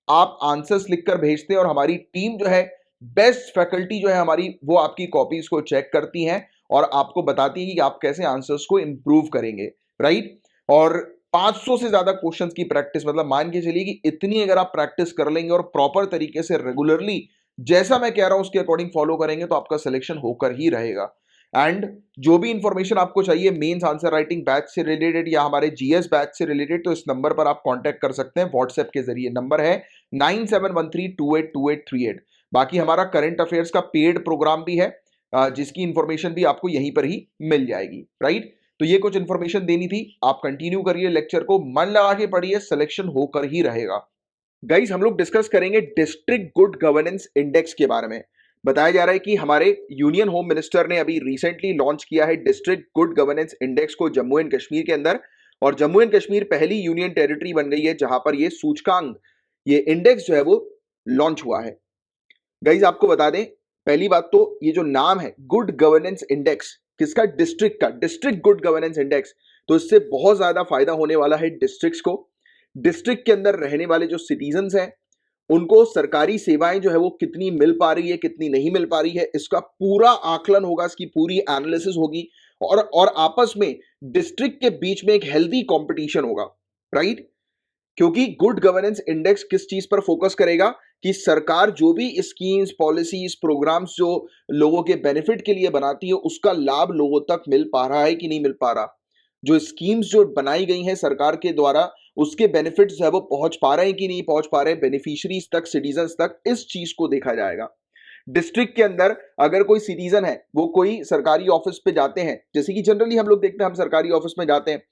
आप आंसर्स लिखकर भेजते हैं और हमारी टीम जो है, बेस्ट फैकल्टी जो है हमारी, वो आपकी कॉपीज को चेक करती हैं और आपको बताती है कि आप कैसे आंसर्स को इंप्रूव करेंगे, राइट। और 500 से ज्यादा क्वेश्चंस की प्रैक्टिस, मतलब मान के चलिए कि इतनी अगर आप प्रैक्टिस कर लेंगे और प्रॉपर तरीके से रेगुलरली जैसा मैं कह रहा हूं उसके अकॉर्डिंग फॉलो करेंगे, तो आपका सिलेक्शन होकर ही रहेगा। एंड जो भी इंफॉर्मेशन आपको चाहिए मेंस आंसर राइटिंग बैच से रिलेटेड या हमारे जीएस बैच से रिलेटेड, तो इस नंबर पर आप कांटेक्ट कर सकते हैं व्हाट्सएप के जरिए। नंबर है 9713282838। बाकी हमारा करंट अफेयर्स का पेड प्रोग्राम भी है, जिसकी इंफॉर्मेशन भी आपको यहीं पर ही मिल जाएगी, राइट। तो ये कुछ इंफॉर्मेशन देनी थी। आप कंटिन्यू करिए लेक्चर को, मन लगा के पढ़िए, सिलेक्शन होकर ही रहेगा। गाइस हम लोग डिस्कस करेंगे डिस्ट्रिक्ट गुड गवर्नेंस इंडेक्स के बारे में। बताया जा रहा है कि हमारे यूनियन होम मिनिस्टर ने अभी रिसेंटली लॉन्च किया है डिस्ट्रिक्ट गुड गवर्नेंस इंडेक्स को जम्मू एंड कश्मीर के अंदर। और जम्मू एंड कश्मीर पहली यूनियन टेरिटरी बन गई है जहां पर ये सूचकांक, ये इंडेक्स जो है वो लॉन्च हुआ है। गाइज आपको बता दें, पहली बात तो ये जो नाम है गुड गवर्नेंस इंडेक्स, किसका? डिस्ट्रिक्ट का, डिस्ट्रिक्ट गुड गवर्नेंस इंडेक्स। तो इससे बहुत ज्यादा फायदा होने वाला है डिस्ट्रिक्ट्स को। डिस्ट्रिक्ट के अंदर रहने वाले जो सिटीजन्स हैं उनको सरकारी सेवाएं जो है वो कितनी मिल पा रही है, कितनी नहीं मिल पा रही है, इसका पूरा आकलन होगा, इसकी पूरी एनालिसिस होगी। और आपस में डिस्ट्रिक्ट के बीच में एक हेल्दी कंपटीशन होगा, राइट? क्योंकि गुड गवर्नेंस इंडेक्स किस चीज पर फोकस करेगा कि सरकार जो भी स्कीम्स, पॉलिसीज, प्रोग्राम्स जो लोगों के बेनिफिट के लिए बनाती है उसका लाभ लोगों तक मिल पा रहा है कि नहीं मिल पा रहा। जो स्कीम्स जो बनाई गई हैं सरकार के द्वारा उसके बेनिफिट्स है वो पहुंच पा रहे हैं कि नहीं पहुंच पा रहे हैं बेनिफिशियरीज तक, सिटीजन्स तक, इस चीज को देखा जाएगा। डिस्ट्रिक्ट के अंदर अगर कोई सिटीजन है वो कोई सरकारी ऑफिस पे जाते हैं, जैसे कि जनरली हम लोग देखते हैं, हम सरकारी ऑफिस में जाते हैं,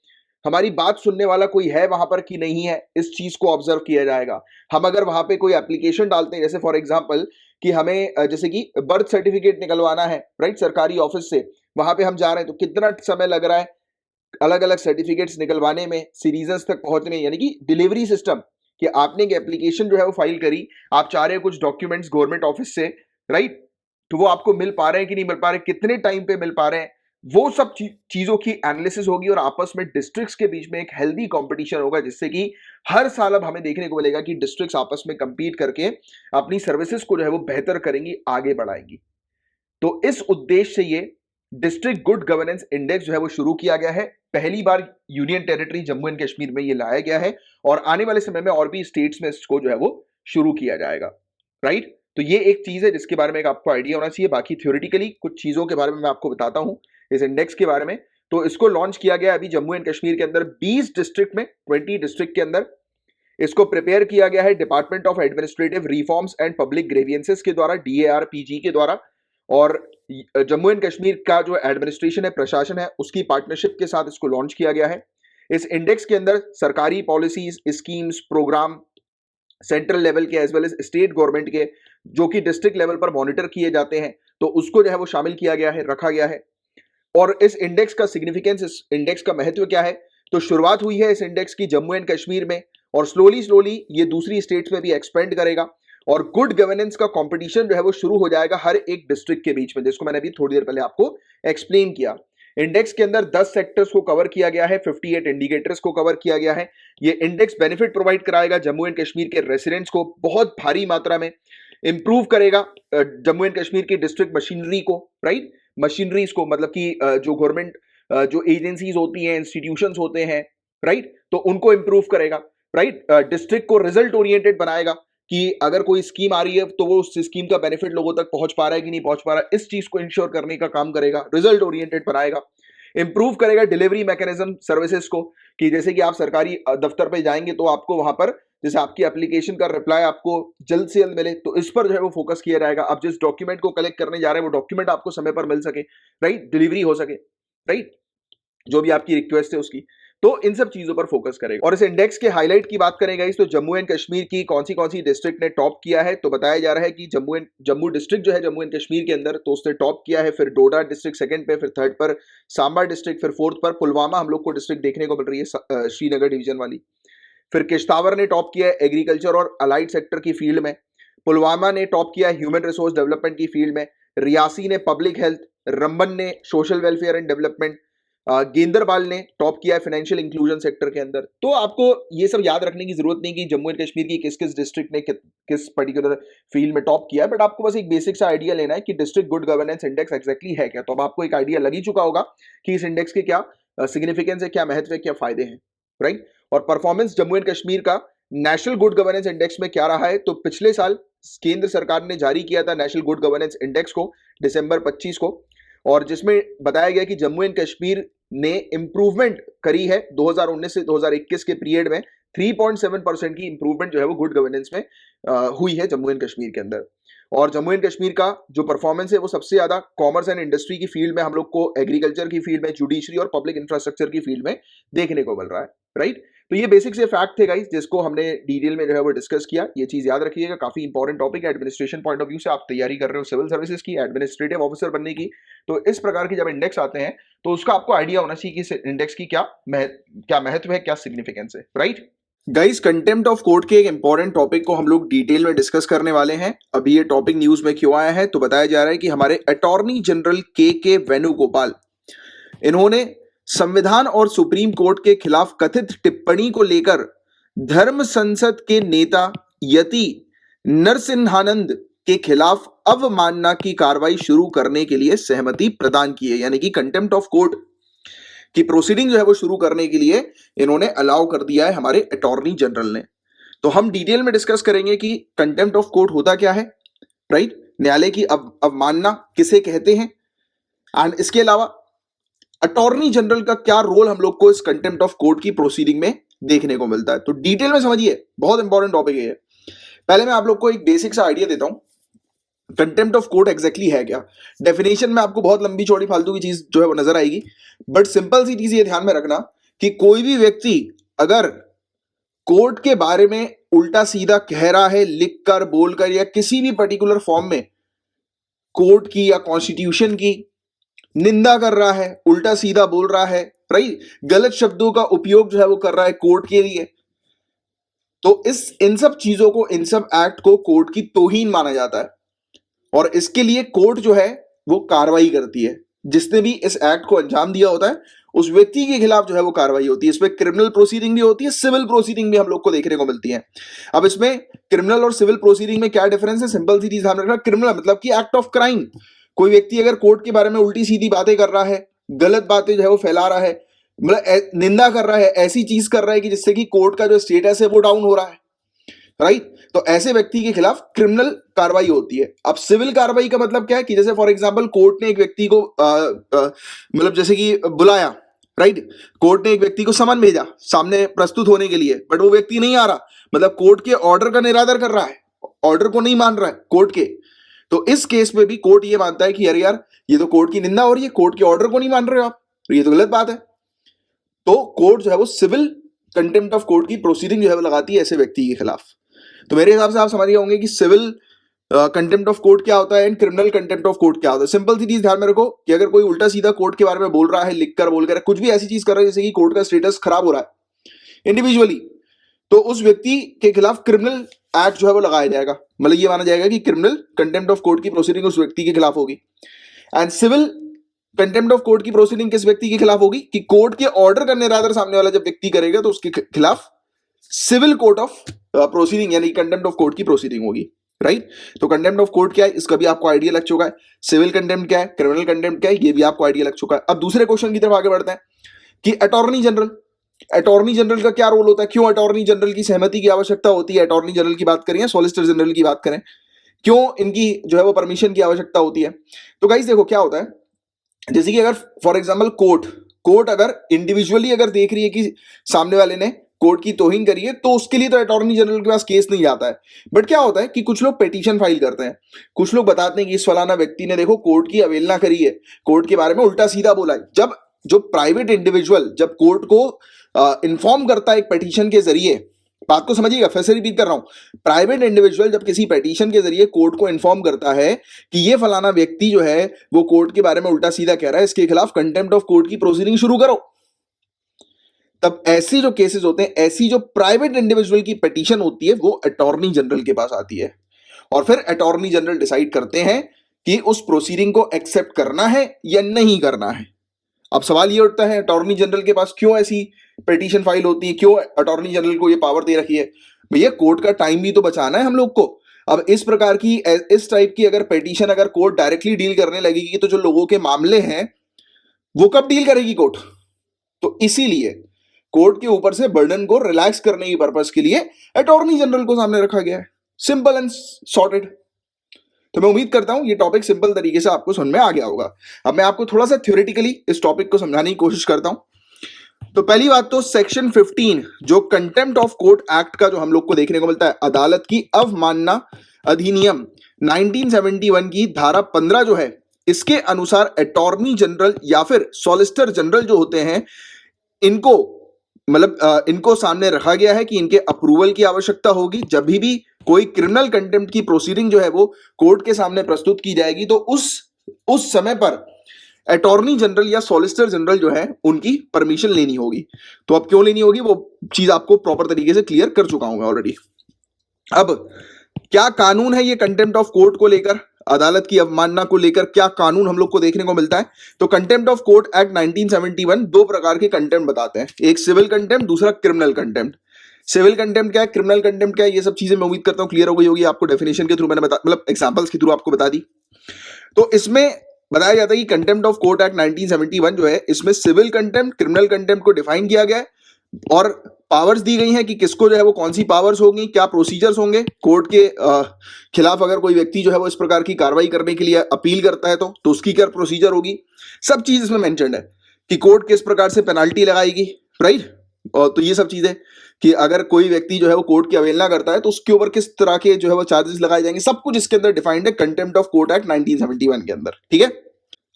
हमारी बात सुनने वाला कोई है वहां पर कि नहीं है, इस चीज को ऑब्जर्व किया जाएगा। हम अगर वहां पे कोई एप्लीकेशन डालते हैं, जैसे फॉर एग्जांपल कि हमें जैसे कि बर्थ सर्टिफिकेट निकलवाना है, राइट, सरकारी ऑफिस से, वहां पे हम जा रहे हैं तो कितना समय लग रहा है अलग अलग सर्टिफिकेट्स निकलवाने में, सिटीजन्स तक पहुंचने में, यानी कि डिलीवरी सिस्टम, कि आपने एक एप्लीकेशन जो है वो फाइल करी, आप चाह रहे हो कुछ डॉक्यूमेंट्स गवर्नमेंट ऑफिस से, राइट, तो वो आपको मिल पा रहे हैं कि नहीं मिल पा रहे, कितने टाइम पे मिल पा रहे हैं, वो सब चीजों की एनालिसिस होगी। और आपस में डिस्ट्रिक्ट्स के बीच में एक हेल्दी कंपटीशन होगा जिससे कि हर साल अब हमें देखने को मिलेगा कि डिस्ट्रिक्ट्स आपस में कंपीट करके अपनी सर्विसेज को जो है वो बेहतर करेंगी, आगे बढ़ाएंगी। तो इस उद्देश्य से ये डिस्ट्रिक्ट गुड गवर्नेंस इंडेक्स जो है वो शुरू किया गया है। पहली बार union territory Jammu and Kashmir में ये लाया गया है और आने वाले समय में और भी स्टेट्स में इसको जो है वो शुरू किया जाएगा, राइट? तो ये एक चीज है जिसके बारे में एक आपको आइडिया होना चाहिए। बाकी थ्योरेटिकली कुछ चीजों के बारे में मैं आपको बताता हूं इस इंडेक्स के बारे में। तो इसको लॉन्च किया गया अभी जम्मू एंड कश्मीर के अंदर 20 डिस्ट्रिक्ट में, 20 डिस्ट्रिक्ट के अंदर। इसको प्रिपेयर किया गया है department of administrative reforms and public grievances के द्वारा, DARPG के द्वारा। और जम्मू एंड कश्मीर का जो एडमिनिस्ट्रेशन है, प्रशासन है, उसकी पार्टनरशिप के साथ इसको लॉन्च किया गया है। इस इंडेक्स के अंदर सरकारी policies, schemes, programme central level के as well as state government के जो कि डिस्ट्रिक्ट लेवल पर मॉनिटर किए जाते हैं, तो उसको जो है वो शामिल किया गया है, रखा गया है। और इस इंडेक्स का सिग्निफिकेंस, इस इंडेक्स का महत्व क्या है? तो शुरुआत हुई है इस इंडेक्स की जम्मू एंड कश्मीर में और स्लोली स्लोली ये दूसरी स्टेट्स में भी एक्सपेंड करेगा और गुड गवर्नेंस का कंपटीशन जो है वो शुरू हो जाएगा हर एक डिस्ट्रिक्ट के बीच में, जिसको मैंने अभी थोड़ी देर पहले आपको एक्सप्लेन किया। इंडेक्स के अंदर 10 सेक्टर्स को कवर किया गया है, 58 इंडिकेटर्स को कवर किया गया है। ये इंडेक्स बेनिफिट प्रोवाइड कराएगा जम्मू एंड कश्मीर के रेसिडेंट्स को बहुत भारी मात्रा में, इंप्रूव करेगा जम्मू एंड कश्मीर की डिस्ट्रिक्ट मशीनरी को, राइट, मशीनरीज को, मतलब कि जो गवर्नमेंट जो एजेंसीज होती हैं, इंस्टीट्यूशंस होते हैं, राइट, तो उनको इंप्रूव करेगा, राइट। डिस्ट्रिक्ट को रिजल्ट ओरिएंटेड बनाएगा कि अगर कोई स्कीम आ रही है तो वो उस स्कीम का बेनिफिट लोगों तक पहुंच पा रहा है कि नहीं पहुंच पा रहा है, इस चीज को इंश्योर करने का काम करेगा, रिजल्ट ओरिएंटेड बनाएगा। इंप्रूव करेगा डिलीवरी मैकेनिज्म सर्विसेज को, कि जैसे कि आप सरकारी दफ्तर पे जाएंगे तो आपको वहां पर जैसे आपकी एप्लीकेशन का रिप्लाई आपको जल्द से जल्द मिले, तो इस पर जो है वो फोकस किया जाएगा। आप जिस डॉक्यूमेंट को कलेक्ट करने जा रहे हैं वो डॉक्यूमेंट आपको समय पर मिल सके, राइट, डिलीवरी हो सके, राइट, जो भी आपकी रिक्वेस्ट है उसकी, तो इन सब चीजों पर फोकस करेगा। और इस इंडेक्स के हाईलाइट की बात करें गाइस, तो जम्मू एंड कश्मीर की कौन सी डिस्ट्रिक्ट ने टॉप किया है, तो बताया जा रहा है कि जम्मू डिस्ट्रिक्ट जो है जम्मू एंड कश्मीर के अंदर, तो उसने टॉप किया है। फिर डोडा डिस्ट्रिक्ट सेकंड पे, फिर थर्ड पर सांबा डिस्ट्रिक्ट, फिर फोर्थ पर पुलवामा हम लोग को डिस्ट्रिक्ट देखने को मिल रही है, श्रीनगर डिवीजन वाली। फिर किश्तवाड़ ने टॉप किया है एग्रीकल्चर और अलाइड सेक्टर की फील्ड में। पुलवामा ने टॉप किया है ह्यूमन रिसोर्स डेवलपमेंट की फील्ड में। रियासी ने पब्लिक हेल्थ, रंबन ने सोशल वेलफेयर एंड डेवलपमेंट, गेंदरबाल ने टॉप किया है फाइनेंशियल इंक्लूजन सेक्टर के अंदर। तो आपको ये सब याद रखने की जरूरत नहीं कि जम्मू एंड कश्मीर की किस किस डिस्ट्रिक्ट ने किस पर्टिकुलर फील्ड में टॉप किया है, बट आपको बस एक बेसिक सा आइडिया लेना है कि district good governance index exactly है क्या। तो अब आपको एक आइडिया लग ही चुका होगा कि इस इंडेक्स के क्या सिग्निफिकेंस है, क्या महत्व है, क्या फायदे हैं, राइट। और परफॉर्मेंस जम्मू एंड कश्मीर का नेशनल गुड गवर्नेंस इंडेक्स में क्या रहा है, तो पिछले साल केंद्र सरकार ने जारी किया था नेशनल गुड गवर्नेंस इंडेक्स को दिसंबर 25 को, और जिसमें बताया गया कि जम्मू एंड कश्मीर ने इंप्रूवमेंट करी है 2019 से 2021 के पीरियड में 3.7% की इंप्रूवमेंट जो है वो गुड गवर्नेंस में हुई है जम्मू एंड कश्मीर के अंदर। और जम्मू एंड कश्मीर का जो परफॉर्मेंस है वो सबसे ज्यादा कॉमर्स एंड इंडस्ट्री की फील्ड में हम लोग को, एग्रीकल्चर की फील्ड में, जुडिशरी और पब्लिक इंफ्रास्ट्रक्चर की फील्ड में देखने को मिल रहा है, राइट। तो ये बेसिक से फैक्ट थे गाइस जिसको हमने डिटेल में जो है वो डिस्कस किया। ये चीज याद रखिएगा, काफी इंपॉर्टेंट टॉपिक है एडमिनिस्ट्रेशन पॉइंट ऑफ व्यू से। आप तैयारी कर रहे हो सिविल सर्विसेज की, एडमिनिस्ट्रेटिव ऑफिसर बनने की, तो इस प्रकार के जब इंडेक्स आते हैं तो उसका आपको आइडिया होना चाहिए कि इस इंडेक्स की क्या महत्व है, क्या सिग्निफिकेंस है, right. Guys, contempt of court के एक इंपॉर्टेंट टॉपिक को हम लोग डिटेल में डिस्कस करने वाले हैं। अभी ये टॉपिक न्यूज में क्यों आया है, तो बताया जा रहा है कि हमारे अटॉर्नी जनरल के वेणुगोपाल, इन्होंने संविधान और सुप्रीम कोर्ट के खिलाफ कथित टिप्पणी को लेकर धर्म संसद के नेता यति नरसिम्हानंद के खिलाफ अवमानना की कार्रवाई शुरू करने के लिए सहमति प्रदान की है। यानी कि कंटेम्प्ट ऑफ कोर्ट की प्रोसीडिंग जो है वो शुरू करने के लिए इन्होंने अलाउ कर दिया है हमारे अटॉर्नी जनरल ने। तो हम डिटेल में डिस्कस करेंगे कि कंटेम्प्ट ऑफ कोर्ट होता क्या है, राइट, न्यायालय की अवमानना किसे कहते हैं, एंड इसके अलावा अटॉर्नी जनरल का क्या रोल हम लोग को इस कंटेम्प्ट ऑफ कोर्ट की प्रोसीडिंग में देखने को मिलता है। तो डिटेल में समझिए, बहुत इंपॉर्टेंट टॉपिक है। पहले मैं आप लोग को एक बेसिक सा आइडिया देता हूं कंटेम्प्ट ऑफ कोर्ट एग्जैक्टली है क्या। डेफिनेशन में आपको बहुत लंबी चौड़ी फालतू की चीज जो है वो नजर आएगी, बट सिंपल सी चीज ये ध्यान में रखना कि कोई भी व्यक्ति अगर कोर्ट के बारे में उल्टा सीधा कह रहा है, लिखकर, बोलकर या किसी भी पर्टिकुलर फॉर्म में कोर्ट की या कॉन्स्टिट्यूशन की निंदा कर रहा है, उल्टा सीधा बोल रहा है, राइट, गलत शब्दों का उपयोग जो है वो कर रहा है कोर्ट के लिए, तो इन सब चीजों को, इन सब एक्ट को कोर्ट की तौहीन माना जाता है। और इसके लिए कोर्ट जो है वो कार्रवाई करती है। जिसने भी इस एक्ट को अंजाम दिया होता है उस व्यक्ति के खिलाफ जो है वो कार्रवाई होती है। इसमें क्रिमिनल प्रोसीडिंग भी होती है, सिविल प्रोसीडिंग भी हम लोग को देखने को मिलती है। अब इसमें क्रिमिनल और सिविल प्रोसीडिंग में क्या डिफरेंस है, सिंपल सी चीज ध्यान रखना। क्रिमिनल मतलब कि एक्ट ऑफ क्राइम। कोई व्यक्ति अगर कोर्ट के बारे में उल्टी सीधी बातें कर रहा है, गलत बातें जो है वो फैला रहा है, मतलब निंदा कर रहा है, ऐसी चीज कर रहा है कि जिससे कि कोर्ट का जो स्टेटस है वो डाउन हो रहा है, राइट, तो ऐसे व्यक्ति के खिलाफ क्रिमिनल कार्रवाई होती है। अब सिविल कार्रवाई का मतलब क्या है कि जैसे फॉर एग्जांपल कोर्ट ने एक व्यक्ति को मतलब जैसे कि बुलाया, राइट, कोर्ट ने एक व्यक्ति को समन भेजा सामने प्रस्तुत होने के लिए, बट वो व्यक्ति नहीं आ रहा, मतलब कोर्ट के ऑर्डर का निरादर कर रहा है, ऑर्डर को नहीं मान रहा है कोर्ट के, तो इस केस में भी कोर्ट ये मानता है कि अरे यार ये तो कोर्ट की निंदा हो रही है, कोर्ट के ऑर्डर को नहीं मान रहे हो आप, तो ये तो गलत बात है। तो कोर्ट जो है वो सिविल कंटेम्प्ट ऑफ कोर्ट की प्रोसीडिंग जो है वो लगाती है ऐसे व्यक्ति के खिलाफ। तो मेरे हिसाब से आप समझ गए होंगे कि सिविल कंटेम्प्ट ऑफ कोर्ट क्या होता है and criminal contempt of court क्या होता है। सिंपल सी चीज ध्यान में रखो कि अगर कोई उल्टा सीधा कोर्ट के बारे में बोल रहा है, लिखकर, बोलकर, कुछ भी ऐसी चीज कर रहा है जैसे कि कोर्ट का स्टेटस खराब हो रहा है इंडिविजुअली, तो उस व्यक्ति के खिलाफ क्रिमिनल एक्ट जो है वो लगाया जाएगा। मतलब ये माना जाएगा कि क्रिमिनल कंटेम्प्ट ऑफ कोर्ट की प्रोसीडिंग उस व्यक्ति के खिलाफ होगी। And civil contempt of court की प्रोसीडिंग किस व्यक्ति के खिलाफ होगी कि कोर्ट के ऑर्डर का निरादर सामने वाला जब व्यक्ति करेगा तो उसके खिलाफ सिविल कोर्ट ऑफ प्रोसीडिंग यानी कंटेम्प्ट ऑफ कोर्ट की प्रोसीडिंग होगी, राइट। तो कंटेम्प्ट ऑफ कोर्ट क्या है इसका भी आपको आइडिया लग चुका है, सिविल कंटेम्प्ट क्या है, क्रिमिनल कंटेम्प्ट क्या है, ये भी आपको आइडिया लग चुका है। अब दूसरे क्वेश्चन की तरफ आगे बढ़ते हैं कि अटॉर्नी जनरल का क्या रोल होता है, क्यों अटॉर्नी जनरल की सहमति की आवश्यकता होती है। अटॉर्नी जनरल की बात करें या सॉलिसिटर जनरल की बात करें, क्यों इनकी जो है वो परमिशन की आवश्यकता होती है। तो गाइस देखो क्या होता है, जैसे कि अगर फॉर एग्जांपल कोर्ट अगर इंडिविजुअली अगर देख रही है कि सामने वाले ने कोर्ट की तौहीन करी है तो उसके लिए तो अटॉर्नी जनरल के पास केस नहीं जाता है। बट क्या होता है कि कुछ लोग पिटीशन फाइल करते हैं, कुछ लोग बताते हैं कि इस फलाना व्यक्ति ने देखो कोर्ट की अवहेलना करी है, कोर्ट के बारे में उल्टा सीधा बोला है। जब जो प्राइवेट इंडिविजुअल जब कोर्ट को इन्फॉर्म करता है एक पिटीशन के जरिए, बात को समझिएगा, फिर से रिपीट कर रहा हूं, प्राइवेट इंडिविजुअल जब किसी पिटीशन के जरिए कोर्ट को इन्फॉर्म करता है कि ये फलाना व्यक्ति जो है वो कोर्ट के बारे में उल्टा सीधा कह रहा है, इसके खिलाफ कंटेम्प्ट ऑफ कोर्ट की प्रोसीडिंग शुरू करो, तब ऐसी जो केसेस होते हैं, ऐसी जो प्राइवेट इंडिविजुअल की पिटीशन होती है वो अटॉर्नी जनरल के पास आती है और फिर अटॉर्नी जनरल डिसाइड करते हैं कि उस प्रोसीडिंग को एक्सेप्ट करना है या नहीं करना है। अब सवाल ये उठता है अटॉर्नी जनरल के पास क्यों ऐसी पिटीशन फाइल होती है, क्यों अटॉर्नी जनरल को ये पावर दे रखी है। भैया कोर्ट का टाइम भी तो बचाना है हम लोग को। अब इस प्रकार की इस टाइप की अगर पिटीशन अगर कोर्ट डायरेक्टली डील करने लगेगी तो जो लोगों के मामले हैं वो कब डील करेगी कोर्ट। तो इसीलिए कोर्ट के ऊपर से बर्डन को रिलैक्स करने की पर्पस के लिए अटॉर्नी जनरल को सामने रखा गया है। Simple and sorted. तो मैं उम्मीद करता हूं ये टॉपिक सिंपल तरीके से आपको समझ में आ गया होगा। अब मैं आपको थोड़ा सा थ्योरेटिकली इस टॉपिक को समझाने की कोशिश करता हूं। तो पहली बात तो सेक्शन 15 जो कंटेम्प्ट ऑफ कोर्ट एक्ट का जो हम लोग को देखने को मिलता है, अदालत की अवमानना अधिनियम 1971 की धारा 15 जो है, इसके अनुसार अटॉर्नी जनरल या फिर सॉलिसिटर जनरल जो होते हैं, इनको मतलब इनको सामने रखा गया है कि इनके अप्रूवल की आवश्यकता होगी जब भी कोई क्रिमिनल कंटेम्प्ट की प्रोसीडिंग जो है वो कोर्ट के सामने प्रस्तुत की जाएगी, तो उस समय पर अटॉर्नी जनरल या सॉलिसिटर जनरल जो है उनकी परमिशन लेनी होगी। तो अब क्यों लेनी होगी वो चीज आपको प्रॉपर तरीके से क्लियर कर चुका हूं मैं ऑलरेडी। अब क्या कानून है ये कंटेम्प्ट ऑफ कोर्ट को लेकर, अदालत की अवमानना को लेकर क्या कानून हम लोग को देखने को मिलता है? तो कंटेम्प्ट ऑफ कोर्ट एक्ट 1971 दो प्रकार के कंटेम्प्ट बताते हैं, एक सिविल कंटेम्प्ट, दूसरा क्रिमिनल कंटेम्प्ट। सिविल कंटेम्प्ट क्या है, क्रिमिनल कंटेम्प्ट क्या है, ये सब चीजें मैं उम्मीद करता हूं क्लियर हो गई होगी आपको। डेफिनेशन के थ्रू मैंने मतलब एग्जांपल्स के थ्रू आपको बता दी। तो इसमें बताया जाता है कि कंटेम्प्ट ऑफ कोर्ट एक्ट 1971 जो है इसमें सिविल कंटेम्प्ट, क्रिमिनल कंटेम्प्ट को डिफाइन किया गया है और पावर्स दी गई हैं कि किसको जो है वो कौन सी पावर्स होंगी, क्या प्रोसीजर्स होंगे। कोर्ट के खिलाफ अगर कोई व्यक्ति जो है वो इस प्रकार की कार्रवाई करने के लिए अपील करता है तो उसकी क्या प्रोसीजर होगी, सब चीज इसमें मेंशन्ड है कि कोर्ट किस प्रकार से पेनाल्टी लगाएगी, राइट। और तो ये सब चीजें कि अगर कोई व्यक्ति जो है वो कोर्ट की अवहेलना करता है तो उसके ऊपर किस तरह के जो है वो चार्जेस लगाए जाएंगे, सब कुछ इसके अंदर डिफाइंड है कंटेम्प्ट ऑफ कोर्ट एक्ट 1971 के अंदर, ठीक है।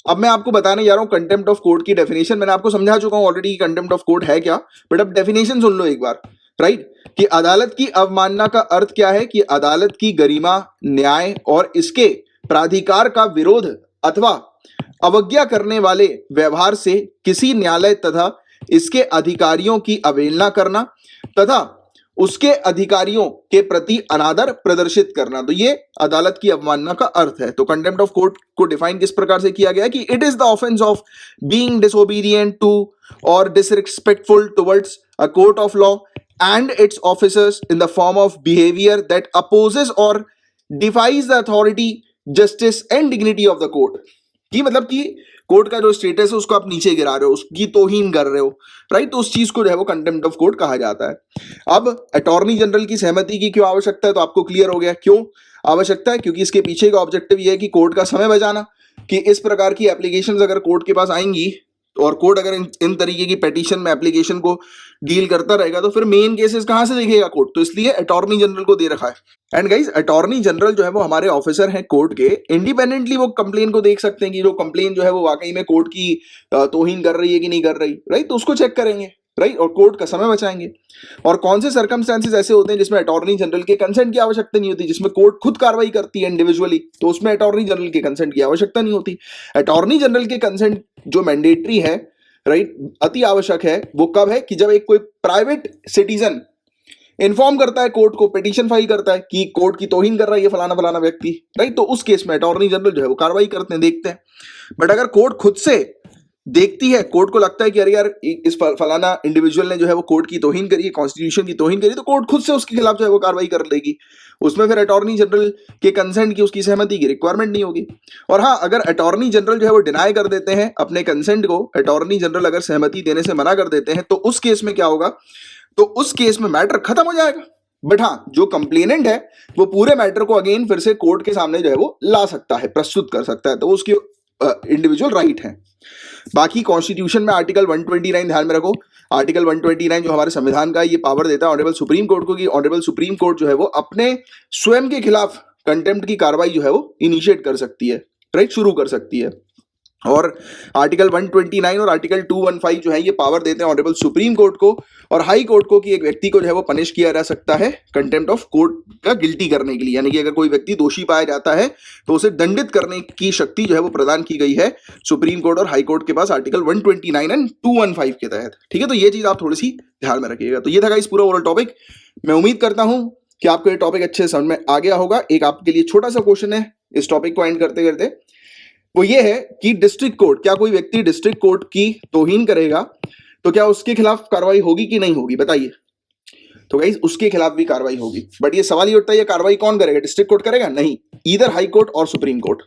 अब मैं आपको बताने जा रहा हूं कंटेम्प्ट ऑफ कोर्ट की डेफिनेशन। मैंने आपको समझा चुका हूं ऑलरेडी कंटेम्प्ट ऑफ कोर्ट है क्या, बट अब डेफिनेशन सुन लो एक बार, राइट। कि अदालत की अवमानना का अर्थ क्या है, कि अदालत की गरिमा, न्याय और इसके प्राधिकार का विरोध अथवा अवज्ञा करने वाले व्यवहार से किसी न्यायालय तथा इसके अधिकारियों की अवहेलना करना तथा उसके अधिकारियों के प्रति अनादर प्रदर्शित करना, तो ये अदालत की अवमानना का अर्थ है। तो कंटेम्प्ट ऑफ कोर्ट को डिफाइन किस प्रकार से किया गया है कि it is the offence of being disobedient to or disrespectful towards a court of law and its officers in the form of behaviour that opposes or defies the authority, justice and dignity of the court. कि मतलब कि कोर्ट का जो स्टेटस है उसको आप नीचे गिरा रहे हो, उसकी तौहीन कर रहे हो, राइट। तो उस चीज को जो है वो कंटेम्प्ट ऑफ कोर्ट कहा जाता है। अब अटॉर्नी जनरल की सहमति की क्यों आवश्यकता है, तो आपको क्लियर हो गया क्यों आवश्यकता है, क्योंकि इसके पीछे का ऑब्जेक्टिव ये है कि कोर्ट का समय बचाना। कि इस प्रकार की एप्लीकेशंस अगर कोर्ट के पास आएंगी और कोर्ट अगर इन तरीके की पेटिशन में एप्लीकेशन को डील करता रहेगा तो फिर मेन केसेस कहां से देखेगा कोर्ट, तो इसलिए अटॉर्नी जनरल को दे रखा है। एंड गाइस अटॉर्नी जनरल जो है वो हमारे ऑफिसर हैं कोर्ट के, इंडिपेंडेंटली वो कंप्लेन को देख सकते हैं कि जो कंप्लेन जो है वो वाकई में कोर्ट की तौहीन कर रही है कि नहीं कर रही, राइट। तो उसको चेक करेंगे, राइट, और कोर्ट का समय बचाएंगे। और कौन से सर्कमस्टेंसेस ऐसे होते हैं जिसमें अटॉर्नी जनरल के कंसेंट की आवश्यकता नहीं होती, जिसमें कोर्ट खुद कार्रवाई करती है इंडिविजुअली, तो उसमें अटॉर्नी जनरल के कंसेंट की आवश्यकता नहीं होती। अटॉर्नी जनरल के कंसेंट जो मैंडेटरी है, राइट, अति आवश्यक है, वो कब है कि जब एक कोई प्राइवेट सिटीजन इन्फॉर्म करता है कोर्ट को, पिटीशन फाइल करता है कि कोर्ट की तौहीन कर रहा है ये फलाना फलाना व्यक्ति, राइट। तो उस केस में अटॉर्नी जनरल जो है वो कार्रवाई करते हैं, देखते हैं। बट अगर कोर्ट खुद से देखती है, कोर्ट को लगता है कि अरे यार इस फलाना इंडिविजुअल ने जो है वो कोर्ट की तौहीन करी है, कॉन्स्टिट्यूशन की तौहीन करी, तो कोर्ट खुद से उसके खिलाफ जो है वो कार्रवाई कर लेगी। उसमें फिर अटॉर्नी जनरल के कंसेंट की, उसकी सहमति की रिक्वायरमेंट नहीं होगी। और हाँ, अगर अटॉर्नी जनरल जो है वो डिनाई कर देते हैं अपने कंसेंट को, अटॉर्नी जनरल अगर सहमति देने से मना कर देते हैं, तो उस केस में क्या होगा, तो उस केस में मैटर खत्म हो जाएगा। बट हाँ, जो कंप्लेनेंट है वो पूरे मैटर को अगेन फिर से कोर्ट के सामने जो है वो ला सकता है, प्रस्तुत कर सकता है, तो वो उसकी इंडिविजुअल राइट है। बाकी कॉन्स्टिट्यूशन में आर्टिकल 129 ध्यान में रखो, आर्टिकल 129 जो हमारे संविधान का ये पावर देता है ऑनरेबल सुप्रीम कोर्ट को कि ऑनरेबल सुप्रीम कोर्ट जो है वो अपने स्वयं के खिलाफ कंटेम्प्ट की कार्रवाई जो है वो इनिशिएट कर सकती है, राइट, शुरू कर सकती है। और आर्टिकल 129 और आर्टिकल 215 जो है ये पावर देते हैं ऑनरेबल सुप्रीम कोर्ट को और हाई कोर्ट को कि एक व्यक्ति को जो है वो पनिश किया जा सकता है कंटेम्प्ट ऑफ कोर्ट का गिल्टी करने के लिए, यानी कि अगर कोई व्यक्ति दोषी पाया जाता है तो उसे दंडित करने की शक्ति जो है वो प्रदान की गई है सुप्रीम कोर्ट और हाई कोर्ट के पास आर्टिकल 129 एंड 215 के तहत, ठीक है। तो ये चीज आप थोड़ी सी ध्यान में रखिएगा। तो ये था इस पूरा ओवरऑल टॉपिक। मैं उम्मीद करता हूं कि आपको ये टॉपिक अच्छे समझ में आ गया होगा। एक आपके लिए छोटा सा क्वेश्चन है इस टॉपिक को एंड करते करते, वो ये है कि डिस्ट्रिक्ट कोर्ट, क्या कोई व्यक्ति डिस्ट्रिक्ट कोर्ट की तौहीन करेगा तो क्या उसके खिलाफ कार्रवाई होगी कि नहीं होगी, बताइए। तो गाइस उसके खिलाफ भी कार्रवाई होगी, बट ये सवाल ये उठता है ये कार्रवाई कौन करेगा, डिस्ट्रिक्ट कोर्ट करेगा? नहीं, ईदर हाई कोर्ट और सुप्रीम कोर्ट।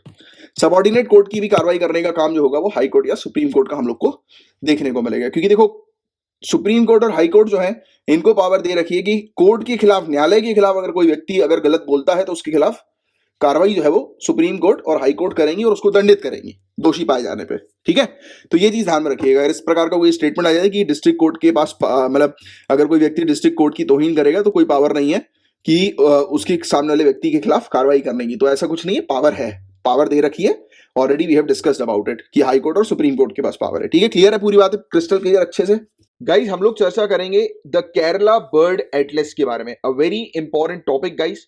सबऑर्डिनेट कोर्ट की भी कार्रवाई करने का काम जो होगा वो हाई कोर्ट या सुप्रीम कोर्ट का हम लोग को देखने को मिलेगा, क्योंकि देखो सुप्रीम कोर्ट और हाई कोर्ट जो है इनको पावर दे रखी है कि कोर्ट के खिलाफ, न्यायालय के खिलाफ अगर कोई व्यक्ति अगर गलत बोलता है तो उसके खिलाफ कार्रवाई जो है वो सुप्रीम कोर्ट और हाई कोर्ट करेंगी और उसको दंडित करेंगी दोषी पाए जाने पे, ठीक है। तो ये चीज ध्यान में रखिएगा। अगर इस प्रकार का कोई स्टेटमेंट आ जाए कि डिस्ट्रिक्ट कोर्ट के पास मतलब अगर कोई व्यक्ति डिस्ट्रिक्ट कोर्ट की तौहीन करेगा तो कोई पावर नहीं है कि उसके सामने वाले व्यक्ति के खिलाफ कार्रवाई करने की, तो ऐसा कुछ नहीं है, पावर है, पावर दे रखी है, already we have discussed about it कि हाई कोर्ट और सुप्रीम कोर्ट के पास पावर है। ठीक है, क्लियर है पूरी बात, क्रिस्टल क्लियर अच्छे से। गाइस हम लोग चर्चा करेंगे द केरला बर्ड एटलस के बारे में, a very important topic guys.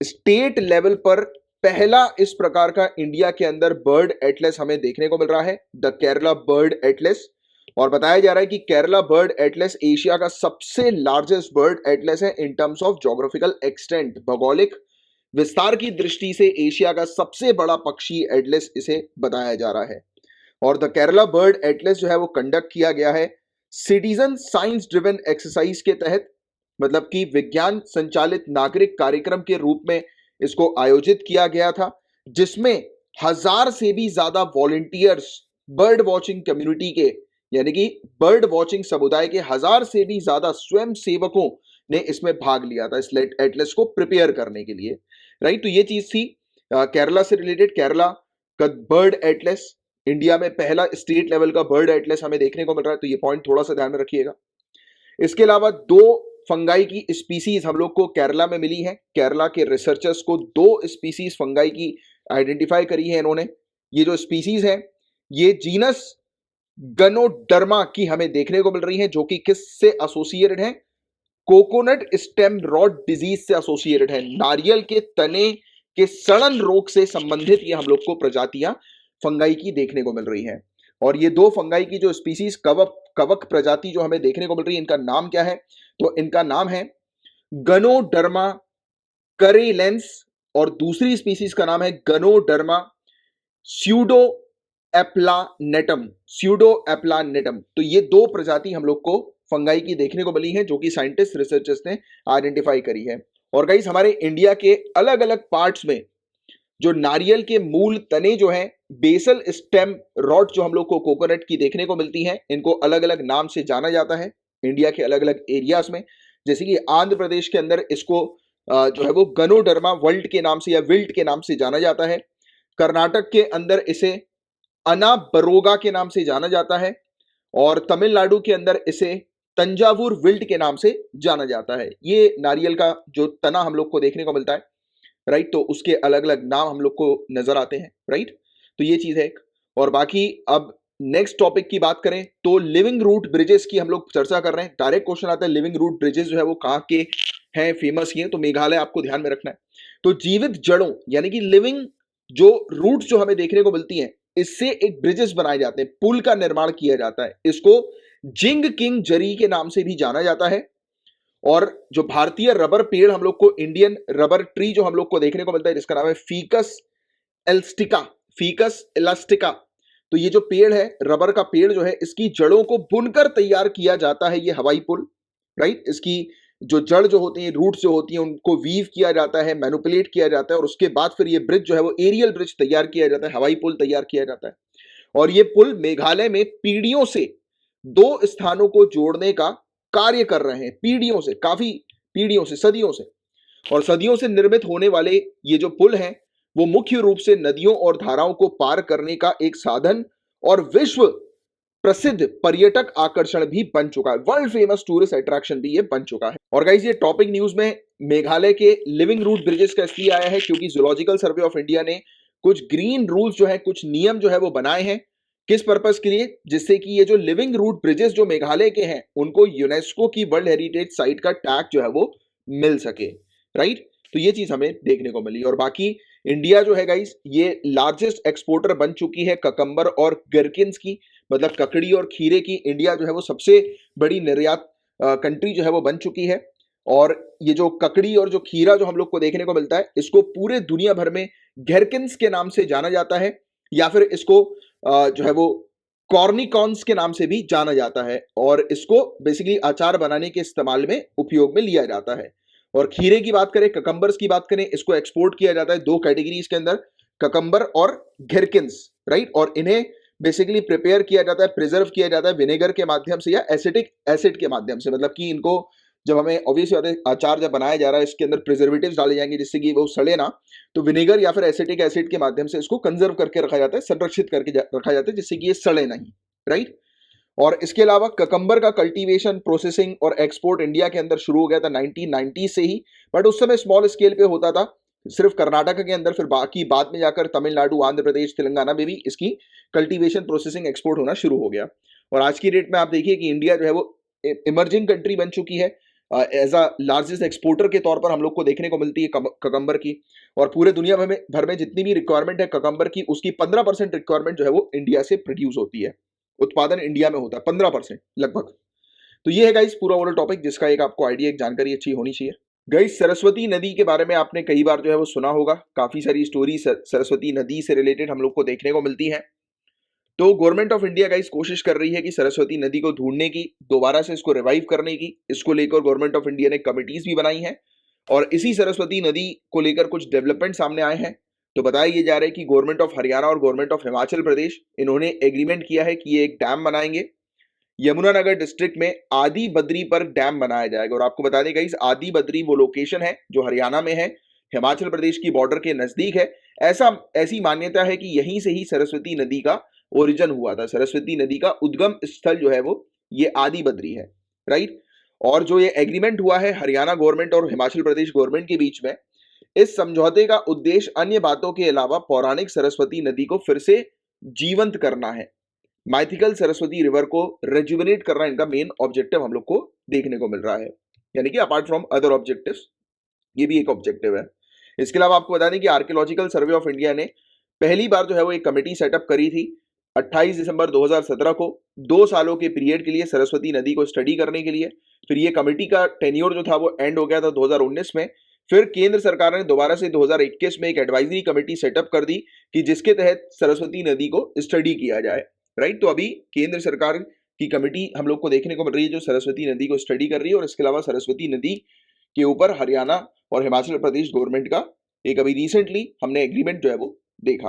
State level पर पहला इस प्रकार का इंडिया के अंदर बर्ड एटलस हमें देखने को मिल रहा है, द केरला बर्ड एटलस। और बताया जा रहा है कि केरला बर्ड एटलस एशिया का सबसे लार्जेस्ट बर्ड एटलस है in terms of geographical extent, भौगोलिक विस्तार की दृष्टि से एशिया का सबसे बड़ा पक्षी एटलस इसे बताया जा रहा है। और द केरला बर्ड एटलस जो है वो कंडक्ट किया गया है सिटीजन साइंस ड्रिवन एक्सरसाइज के तहत, मतलब कि विज्ञान संचालित नागरिक कार्यक्रम के रूप में इसको आयोजित किया गया था, जिसमें 1000 से भी ज्यादा वॉलंटियर्स बर्ड वॉचिंग कम्युनिटी के, यानी कि बर्ड वॉचिंग समुदाय के 1000 से भी ज्यादा स्वयं सेवकों ने इसमें भाग लिया था इस एटलस को प्रिपेयर करने के लिए। राइट, तो ये चीज थी केरला से रिलेटेड। केरला का बर्ड एटलस इंडिया में पहला स्टेट लेवल का बर्ड एटलस हमें देखने को मिल रहा है, तो ये पॉइंट थोड़ा सा ध्यान में रखिएगा। इसके अलावा 2 फंगाई की स्पीसीज हम लोग को केरला में मिली है। केरला के रिसर्चर्स को 2 स्पीसीज फंगाई की आइडेंटिफाई करी है इन्होंने। ये जो स्पीसीज है ये जीनस गनोडर्मा की हमें देखने को मिल रही है, जो कि किससे एसोसिएटेड है, कोकोनट स्टेम रॉट डिजीज से एसोसिएटेड है। नारियल के तने के सड़न रोग से संबंधित ये हम लोग को प्रजातियां फंगाई की देखने को मिल रही है। और ये 2 फंगाई की जो स्पीसीज कवक प्रजाति जो हमें देखने को मिल रही है, इनका नाम क्या है, तो इनका नाम है गनोडर्मा करेलेंस और दूसरी स्पीसीज का नाम है गनोडर्मा स्यूडो एप्लानेटम, स्यूडो एप्लानेटम। तो ये 2 प्रजाति हम लोग को फंगाई की देखने को मिली है, जो कि साइंटिस्ट रिसर्चर्स ने आइडेंटिफाई करी है। और गाइस हमारे इंडिया के अलग अलग पार्ट्स में जो नारियल के मूल तने जो हैं, बेसल स्टेम रॉड जो हम लोग को कोकोनट की देखने को मिलती हैं, इनको अलग अलग नाम से जाना जाता है इंडिया के अलग अलग एरियाज में। जैसे कि आंध्र प्रदेश के अंदर इसको जो है वो गनोडर्मा वर्ल्ड के नाम से या विल्ट के नाम से जाना जाता है। कर्नाटक के अंदर इसे अनाबरोगा के नाम से जाना जाता है और तमिलनाडु के अंदर इसे तंजावुर विल्ट के नाम से जाना जाता है। ये नारियल का जो तना हम लोग को देखने को मिलता है, राइट, तो उसके अलग अलग नाम हम लोग को नजर आते हैं, राइट। तो ये चीज है एक। और बाकी अब नेक्स्ट टॉपिक की बात करें तो लिविंग रूट ब्रिजेस की हम लोग चर्चा कर रहे हैं। डायरेक्ट क्वेश्चन आता है लिविंग रूट ब्रिजेस जो है वो कहाँ के हैं, फेमस ये, तो मेघालय आपको ध्यान में रखना है। तो जीवित जड़ों यानी कि लिविंग जो रूट्स जो हमें देखने को मिलती हैं, इससे एक ब्रिजेस बनाए जाते हैं, पुल का निर्माण किया जाता है। इसको जिंग किंग जरी के नाम से भी जाना जाता है। और जो भारतीय रबर पेड़ हम लोग को, इंडियन रबर ट्री जो हम लोग को देखने को मिलता है, जिसका नाम है फीकस एल्स्टिका, फीकस इलास्टिका। तो ये जो पेड़ है, रबर का पेड़ जो है, इसकी जड़ों को बुनकर तैयार किया जाता है ये हवाई पुल, राइट। इसकी जो जड़ जो होती है, रूट्स जो होती हैं, उनको वीव किया जाता है, मैनिपुलेट किया जाता है और उसके बाद फिर ये ब्रिज जो है वो एरियल ब्रिज तैयार किया जाता है, हवाई पुल तैयार किया जाता है। और ये पुल मेघालय में पीढ़ियों से 2 स्थानों को जोड़ने का कार्य कर रहे हैं, पीढ़ियों से, काफी पीढ़ियों से, सदियों से। और सदियों से निर्मित होने वाले ये जो पुल हैं, वो मुख्य रूप से नदियों और धाराओं को पार करने का एक साधन और विश्व प्रसिद्ध पर्यटक आकर्षण भी बन चुका है, वर्ल्ड फेमस टूरिस्ट अट्रैक्शन भी ये बन चुका है। और गाइस ये टॉपिक न्यूज में मेघालय के लिविंग रूट ब्रिजेस का इसलिए आया है क्योंकि जूलॉजिकल सर्वे ऑफ इंडिया ने कुछ ग्रीन रूल्स जो है, कुछ नियम जो है वो बनाए हैं। किस पर्पस के लिए, जिससे कि ये जो लिविंग रूट ब्रिजेस जो मेघालय के हैं, उनको यूनेस्को की वर्ल्ड हेरिटेज साइट का टैग जो है वो मिल सके, राइट। तो ये चीज हमें देखने को मिली। और बाकी इंडिया जो है गाइस, ये लार्जेस्ट एक्सपोर्टर बन चुकी है ककंबर और गरकिन्स की, मतलब ककड़ी और खीरे की। इंडिया जो है वो सबसे बड़ी निर्यात कंट्री जो है वो बन चुकी है। और ये जो ककड़ी और जो खीरा जो हम लोग को देखने को मिलता है, इसको पूरे दुनिया भर में घेरकिन्स के नाम से जाना जाता है, या फिर इसको जो है वो कॉर्निकॉन्स के नाम से भी जाना जाता है। और इसको बेसिकली अचार बनाने के इस्तेमाल में उपयोग में लिया जाता है। और खीरे की बात करें, ककम्बर्स की बात करें, इसको एक्सपोर्ट किया जाता है 2 कैटेगरीज के अंदर, ककम्बर और घेरकिन्स, राइट। और इन्हें बेसिकली प्रिपेयर किया जाता है, प्रिजर्व किया जाता है विनेगर के माध्यम से या एसिटिक एसिड के माध्यम से। मतलब कि इनको जब हमें ऑब्वियसली बात है, अचार जब बनाया जा रहा है, इसके अंदर प्रिजर्वेटिव्स डाले जाएंगे जिससे कि वो सड़े ना, तो विनेगर या फिर एसिटिक एसिड के माध्यम से इसको कंजर्व करके रखा जाता है, संरक्षित करके रखा जाता है, जिससे कि ये सड़े नहीं, राइट। और इसके अलावा ककम्बर का कल्टीवेशन, प्रोसेसिंग और एक्सपोर्ट इंडिया के अंदर शुरू हो गया था 1990 से ही, बट उस समय स्मॉल स्केल पे होता था। सिर्फ कर्नाटक के अंदर, फिर बाकी बाद में जाकर तमिलनाडु, आंध्र प्रदेश, तेलंगाना में भी इसकी कल्टीवेशन, प्रोसेसिंग, एक्सपोर्ट होना शुरू हो गया। और आज की डेट में आप देखिए कि इंडिया जो है वो इमर्जिंग कंट्री बन चुकी है। एज अ लार्जेस्ट एक्सपोर्टर के तौर पर हम लोग को देखने को मिलती है ककम्बर की। और पूरे दुनिया भर में जितनी भी रिक्वायरमेंट है ककम्बर की, उसकी 15% रिक्वायरमेंट जो है वो इंडिया से प्रोड्यूस होती है। उत्पादन इंडिया में होता है 15% लगभग। तो ये है गाइस पूरा ओवरऑल टॉपिक, जिसका एक आपको आइडिया, एक जानकारी अच्छी होनी चाहिए। गाइस सरस्वती नदी के बारे में आपने कई बार जो है वो सुना होगा। काफी सारी स्टोरी सरस्वती नदी से रिलेटेड हम लोग को देखने को मिलती है। तो गवर्नमेंट ऑफ इंडिया गाइस कोशिश कर रही है कि सरस्वती नदी को ढूंढने की, दोबारा से इसको रिवाइव करने की। इसको लेकर गवर्नमेंट ऑफ इंडिया ने कमिटीज भी बनाई हैं। और इसी सरस्वती नदी को लेकर कुछ डेवलपमेंट सामने आए हैं। तो बताया ये जा रहा है कि गवर्नमेंट ऑफ हरियाणा और गवर्नमेंट ऑफ हिमाचल प्रदेश, इन्होंने एग्रीमेंट किया है कि ये एक डैम बनाएंगे। यमुनानगर डिस्ट्रिक्ट में आदि बद्री पर डैम बनाया जाएगा। और आपको बता दें गाइस, आदि बद्री वो लोकेशन है जो हरियाणा में है, हिमाचल प्रदेश की बॉर्डर के नजदीक है। ऐसी मान्यता है कि यहीं से ही सरस्वती नदी का ओरिजिन हुआ था। सरस्वती नदी का उद्गम स्थल जो है वो ये आदि बद्री है, राइट। और जो ये एग्रीमेंट हुआ है हरियाणा गवर्नमेंट और हिमाचल प्रदेश गवर्नमेंट के बीच में, इस समझौते का उद्देश्य अन्य बातों के अलावा पौराणिक सरस्वती नदी को फिर से जीवंत करना है। माइथिकल सरस्वती रिवर को रेजुविनेट करना इनका मेन ऑब्जेक्टिव हम लोग को देखने को मिल रहा है। यानी कि अपार्ट फ्रॉम अदर ऑब्जेक्टिव्स, ये भी एक ऑब्जेक्टिव है। इसके अलावा आपको बता दें कि आर्कियोलॉजिकल सर्वे ऑफ इंडिया ने पहली बार जो है वो एक कमेटी सेटअप करी थी 28 दिसंबर 2017 को, 2 सालों के पीरियड के लिए सरस्वती नदी को स्टडी करने के लिए। फिर ये कमेटी का टेन्योर जो था वो एंड हो गया था 2019 में। फिर केंद्र सरकार ने दोबारा से 2021 में एक एडवाइजरी कमेटी सेटअप कर दी कि जिसके तहत सरस्वती नदी को स्टडी किया जाए, राइट। तो अभी केंद्र सरकार की कमेटी हम लोग को देखने को मिल रही है जो सरस्वती नदी को स्टडी कर रही है। और इसके अलावा सरस्वती नदी के ऊपर हरियाणा और हिमाचल प्रदेश गवर्नमेंट का एक अभी रिसेंटली हमने एग्रीमेंट जो है वो देखा,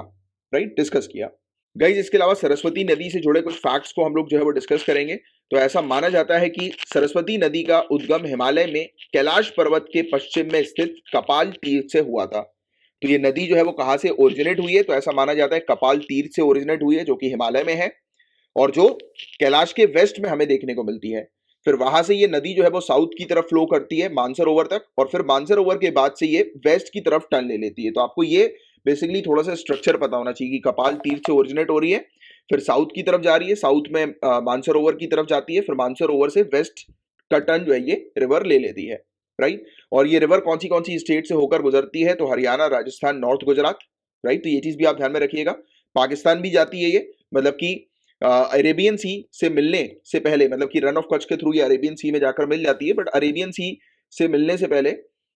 राइट, डिस्कस किया। गाइज इसके अलावा सरस्वती नदी से जुड़े कुछ फैक्ट्स को हम लोग जो है वो डिस्कस करेंगे। तो ऐसा माना जाता है कि सरस्वती नदी का उद्गम हिमालय में कैलाश पर्वत के पश्चिम में स्थित कपाल तीर्थ से हुआ था। तो ये नदी जो है वो कहाँ से ओरिजिनेट हुई है, तो ऐसा माना जाता है कपाल तीर्थ से ओरिजिनेट हुई है, जो कि हिमालय में है और जो कैलाश के वेस्ट में हमें देखने को मिलती है। फिर वहां से ये नदी जो है वो साउथ की तरफ फ्लो करती है मानसरोवर तक, और फिर मानसरोवर के बाद से ये वेस्ट की तरफ टर्न ले लेती है। तो आपको ये बेसिकली थोड़ा सा स्ट्रक्चर पता होना चाहिए कि कपाल तीर्थ से ओरिजिनेट हो रही है, फिर साउथ की तरफ जा रही है, साउथ में मानसरोवर की तरफ जाती है, फिर मानसरोवर से वेस्ट का टर्न जो है ये रिवर ले लेती है, राइट। और ये रिवर कौन सी स्टेट से होकर गुजरती है, तो हरियाणा, राजस्थान, नॉर्थ गुजरात, राइट। तो ये चीज भी आप ध्यान में रखिएगा। पाकिस्तान भी जाती है ये, मतलब कि अरेबियन सी से मिलने से पहले, मतलब कि रन ऑफ कच्छ के थ्रू ये अरेबियन सी में जाकर मिल जाती है, बट अरेबियन सी से मिलने से पहले,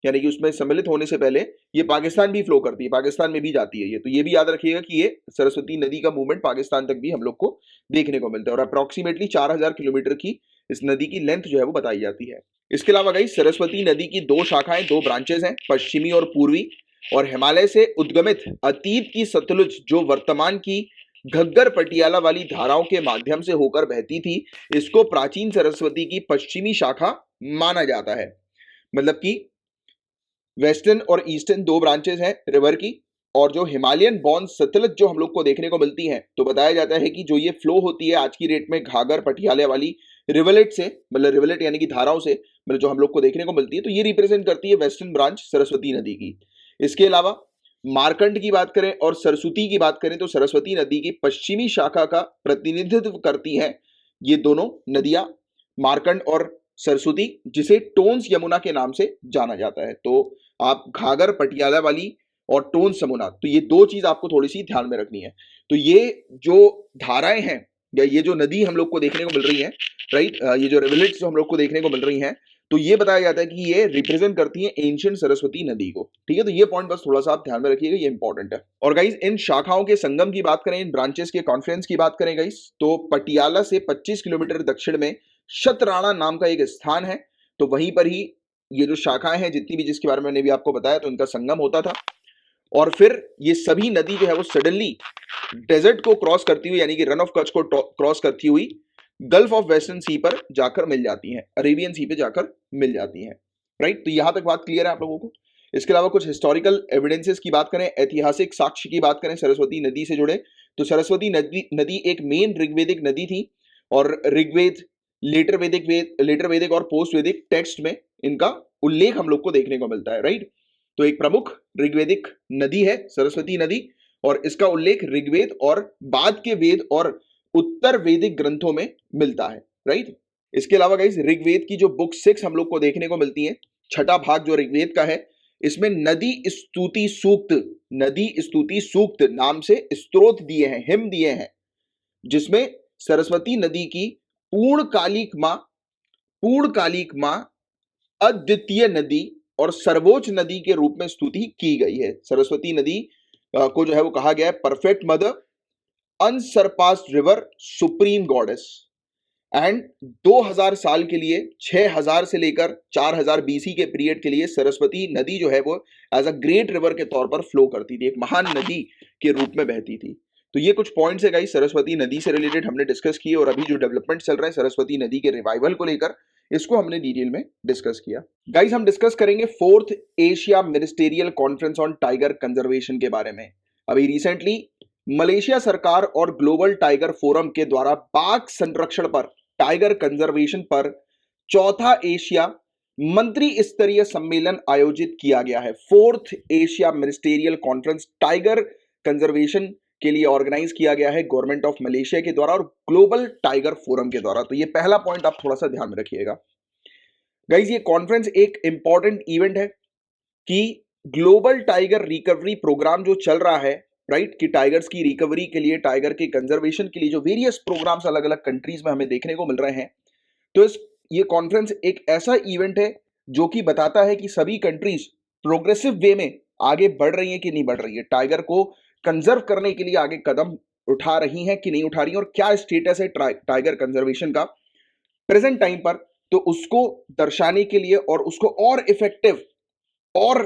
यानी कि उसमें सम्मिलित होने से पहले ये पाकिस्तान भी फ्लो करती है, पाकिस्तान में भी जाती है ये। तो ये भी याद रखिएगा कि ये सरस्वती नदी का मूवमेंट पाकिस्तान तक भी हम लोग को देखने को मिलता है। और अप्रोक्सीमेटली 4000 किलोमीटर की इस नदी की लेंथ जो है वो बताई जाती है। इसके अलावा गाइस सरस्वती नदी की 2 शाखाएं, 2 ब्रांचेस हैं, पश्चिमी और पूर्वी। और हिमालय से उद्गमित अतीत की सतलुज जो वर्तमान की घग्गर पटियाला वाली धाराओं के माध्यम से होकर बहती थी, इसको प्राचीन सरस्वती की पश्चिमी शाखा माना जाता है। मतलब कि वेस्टर्न और ईस्टर्न 2 ब्रांचेस हैं रिवर की। और जो हिमालयन बॉर्न सतलज जो हम लोग को देखने को मिलती हैं, तो बताया जाता है कि जो ये फ्लो होती है आज की डेट में घाघर पटियाले वाली रिवलेट से, मतलब रिवलेट यानी कि धाराओं से, मतलब जो हम लोग को देखने को मिलती है, तो ये रिप्रेजेंट करती है वेस्टर्न ब्रांच सरस्वती नदी की। इसके अलावा मार्कंड की बात करें और सरस्वती की बात करें, तो सरस्वती नदी की पश्चिमी शाखा का प्रतिनिधित्व करती हैं ये दोनों नदियां, मार्कंड और सरस्वती, जिसे टोन्स यमुना के नाम से जाना जाता है। तो आप घाघर पटियाला वाली और टोन्स यमुना, तो ये 2 चीज आपको थोड़ी सी ध्यान में रखनी है। तो ये जो धाराएं हैं या ये जो नदी हम लोग को देखने को मिल रही है, राइट, ये जो रिवलेट्स जो हम लोग को देखने को मिल रही हैं, तो ये बताया जाता है कि ये रिप्रेजेंट करती है एंशिएंट सरस्वती नदी को, ठीक है। तो ये पॉइंट बस थोड़ा सा आप ध्यान में रखिएगा, ये इंपॉर्टेंट है। और गाइस इन शाखाओं के संगम की बात करें, इन ब्रांचेस के कॉन्फ्रेंस की बात करें गाइस, तो पटियाला से 25 किलोमीटर दक्षिण में शतराणा नाम का एक स्थान है। तो वहीं पर ही ये जो शाखाएं हैं जितनी भी, जिसके बारे में मैंने भी आपको बताया, तो इनका संगम होता था। और फिर ये सभी नदी जो है वो सडनली डेजर्ट को क्रॉस करती हुई, यानी कि रन ऑफ कच्छ को क्रॉस करती हुई गल्फ ऑफ वेस्टर्न सी पर जाकर मिल जाती हैं, अरेबियन सी पे जाकर मिल जाती हैं, राइट। तो यहां तक बात क्लियर है आप लोगों को। इसके अलावा कुछ हिस्टोरिकल एविडेंसेस की बात करें, ऐतिहासिक साक्ष्य की बात करें सरस्वती नदी से जुड़े, तो सरस्वती नदी एक मेन ऋग्वेदिक नदी थी। और ऋग्वेद, लेटर वेदिक और पोस्ट वैदिक टेक्स्ट में इनका उल्लेख हम लोग को देखने को मिलता है, राइट। तो एक प्रमुख ऋग्वेदिक नदी है सरस्वती नदी, और इसका उल्लेख ऋग्वेद और बाद के वेद और उत्तर वैदिक ग्रंथों में मिलता है, राइट। इसके अलावा गाइस ऋग्वेद की जो बुक 6 हम लोग को देखने को मिलती है, छठा भाग जो ऋग्वेद का है, इसमें नदी स्तुति सूक्त नाम से स्तोत्र दिए हैं, हिम दिए हैं, जिसमें सरस्वती नदी की पूर्णकालिक मां, अद्वितीय नदी और सर्वोच्च नदी के रूप में स्तुति की गई है। सरस्वती नदी को जो है वो कहा गया है perfect mother, unsurpassed river, supreme goddess. And 2000 साल के लिए 6000 से लेकर 4000 बीसी के पीरियड के लिए सरस्वती नदी जो है वो एज अ ग्रेट रिवर के तौर पर फ्लो करती थी, एक महान नदी के रूप में बहती थी। तो ये कुछ पॉइंट्स है गाइस सरस्वती नदी से रिलेटेड हमने डिस्कस किए, और अभी जो डेवलपमेंट चल रहा है सरस्वती नदी के रिवाइवल को लेकर, इसको हमने डिटेल में डिस्कस किया। गाइस हम डिस्कस करेंगे 4th Asia ministerial conference on tiger conservation के बारे में। अभी रिसेंटली मलेशिया सरकार और ग्लोबल टाइगर फोरम के द्वारा बाघ संरक्षण पर, टाइगर कंजर्वेशन पर चौथा एशिया मंत्री स्तरीय सम्मेलन आयोजित किया गया है। 4th Asia ministerial conference tiger conservation के लिए ऑर्गेनाइज किया गया है गवर्नमेंट ऑफ मलेशिया के द्वारा और ग्लोबल टाइगर फोरम के द्वारा। तो ये पहला पॉइंट आप थोड़ा सा ध्यान में रखिएगा गाइज। ये कॉन्फ्रेंस एक इंपॉर्टेंट इवेंट है कि ग्लोबल टाइगर रिकवरी प्रोग्राम जो चल रहा है, राइट, कि टाइगर्स की रिकवरी के लिए, टाइगर के कंजर्वेशन के लिए जो वेरियस प्रोग्राम्स अलग अलग कंट्रीज में हमें देखने को मिल रहे हैं, तो ये कॉन्फ्रेंस एक ऐसा इवेंट है जो कि बताता है कि सभी कंट्रीज प्रोग्रेसिव वे में आगे बढ़ रही है कि नहीं बढ़ रही है, टाइगर को कंजर्व करने के लिए आगे कदम उठा रही हैं कि नहीं उठा रही हैं, और क्या स्टेटस है टाइगर कंजर्वेशन का प्रेजेंट टाइम पर। तो उसको दर्शाने के लिए और उसको और इफेक्टिव और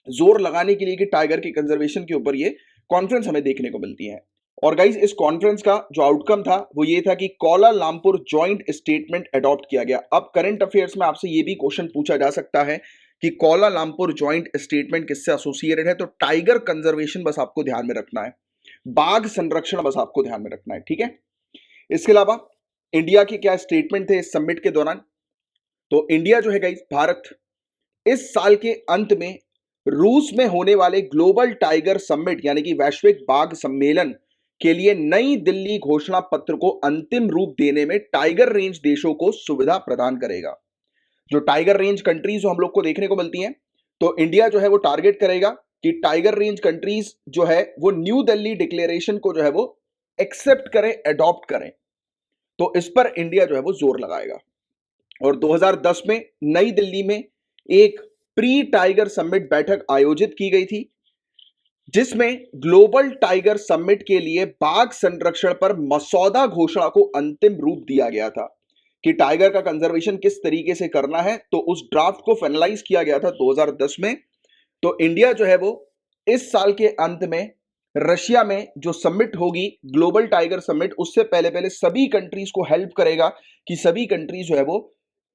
जोर लगाने के लिए कि टाइगर के कंजर्वेशन के ऊपर ये कॉन्फ्रेंस हमें देखने को मिलती है। और गाइज इस कॉन्फ्रेंस का जो आउटकम था वो ये था कि कोलालमपुर जॉइंट स्टेटमेंट अडॉप्ट किया गया। अब करंट अफेयर्स में आपसे ये भी क्वेश्चन पूछा जा सकता है कि कोलालमपुर जॉइंट स्टेटमेंट किससे एसोसिएटेड है, तो टाइगर कंजर्वेशन बस आपको ध्यान में रखना है, बाघ संरक्षण बस आपको ध्यान में रखना है, ठीक है। इसके अलावा इंडिया के क्या स्टेटमेंट थे इस समिट के दौरान, तो इंडिया जो है गाइज, भारत इस साल के अंत में रूस में होने वाले ग्लोबल टाइगर समिट यानी कि वैश्विक बाघ सम्मेलन के लिए नई दिल्ली घोषणा पत्र को अंतिम रूप देने में टाइगर रेंज देशों को सुविधा प्रदान करेगा। जो टाइगर रेंज कंट्रीज जो हम लोग को देखने को मिलती हैं, तो इंडिया जो है वो टारगेट करेगा कि टाइगर रेंज कंट्रीज जो है वो न्यू दिल्ली डिक्लेरेशन को जो है वो एक्सेप्ट करें, अडॉप्ट करें। तो इस पर इंडिया जो है वो जोर लगाएगा। और 2010 में नई दिल्ली में एक प्री टाइगर समिट बैठक आयोजित की गई थी, जिसमें ग्लोबल टाइगर समिट के लिए बाघ संरक्षण पर मसौदा घोषणा को अंतिम रूप दिया गया था कि टाइगर का कंजर्वेशन किस तरीके से करना है। तो उस ड्राफ्ट को फाइनलाइज किया गया था 2010 में। तो इंडिया जो है वो इस साल के अंत में रशिया में जो समिट होगी ग्लोबल टाइगर समिट, उससे पहले पहले सभी कंट्रीज को हेल्प करेगा कि सभी कंट्रीज जो है वो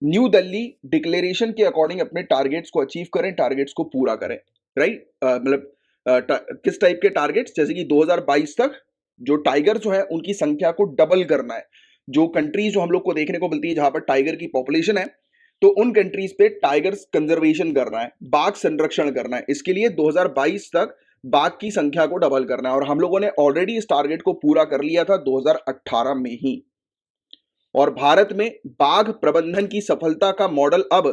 न्यू दिल्ली डिक्लेरेशन के अकॉर्डिंग अपने टारगेट्स को अचीव करें, टारगेट्स को पूरा करें, राइट। मतलब किस टाइप के टारगेट्स, जैसे कि 2022 तक जो टाइगर जो है उनकी संख्या को डबल करना है। जो कंट्रीज जो हम लोग को देखने को मिलती है जहां पर टाइगर की पॉपुलेशन है, तो उन कंट्रीज पे टाइगर्स कंजर्वेशन करना है, बाघ संरक्षण करना है। इसके लिए 2022 तक बाघ की संख्या को डबल करना है, और हम लोगों ने ऑलरेडी इस टारगेट को पूरा कर लिया था 2018 में ही। और भारत में बाघ प्रबंधन की सफलता का मॉडल अब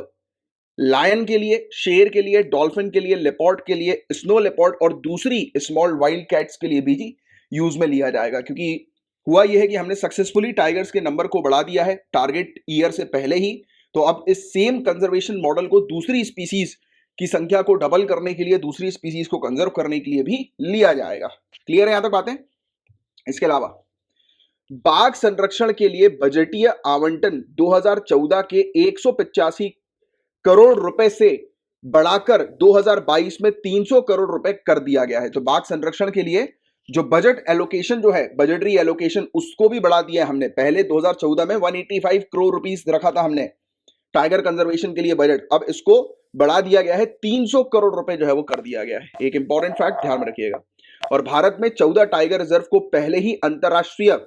लायन के लिए, शेर के लिए, डॉल्फिन के लिए, लेपर्ड के लिए, स्नो लेपर्ड और दूसरी स्मॉल वाइल्ड कैट्स के लिए भी यूज में लिया जाएगा। क्योंकि हुआ यह है कि हमने सक्सेसफुली टाइगर्स के नंबर को बढ़ा दिया है टारगेट ईयर से पहले ही, तो अब इस सेम कंजर्वेशन मॉडल को दूसरी स्पीसीज की संख्या को डबल करने के लिए, दूसरी स्पीसीज को कंजर्व करने के लिए भी लिया जाएगा। क्लियर है यहां तक बातें। इसके अलावा बाघ संरक्षण के लिए बजटीय आवंटन 2014 के 185 करोड़ रुपए से बढ़ाकर 2022 में 300 करोड़ रुपए कर दिया गया है। तो बाघ संरक्षण के लिए जो बजट एलोकेशन जो है, बजटरी एलोकेशन, उसको भी बढ़ा दिया है हमने। पहले 2014 में 185 करोड़ रुपीस रखा था हमने टाइगर कंजर्वेशन के लिए बजट, अब इसको बढ़ा दिया गया है, 300 करोड़ रुपए जो है वो कर दिया गया है। एक इंपॉर्टेंट फैक्ट ध्यान में रखिएगा। और भारत में 14 टाइगर रिजर्व को पहले ही अंतरराष्ट्रीय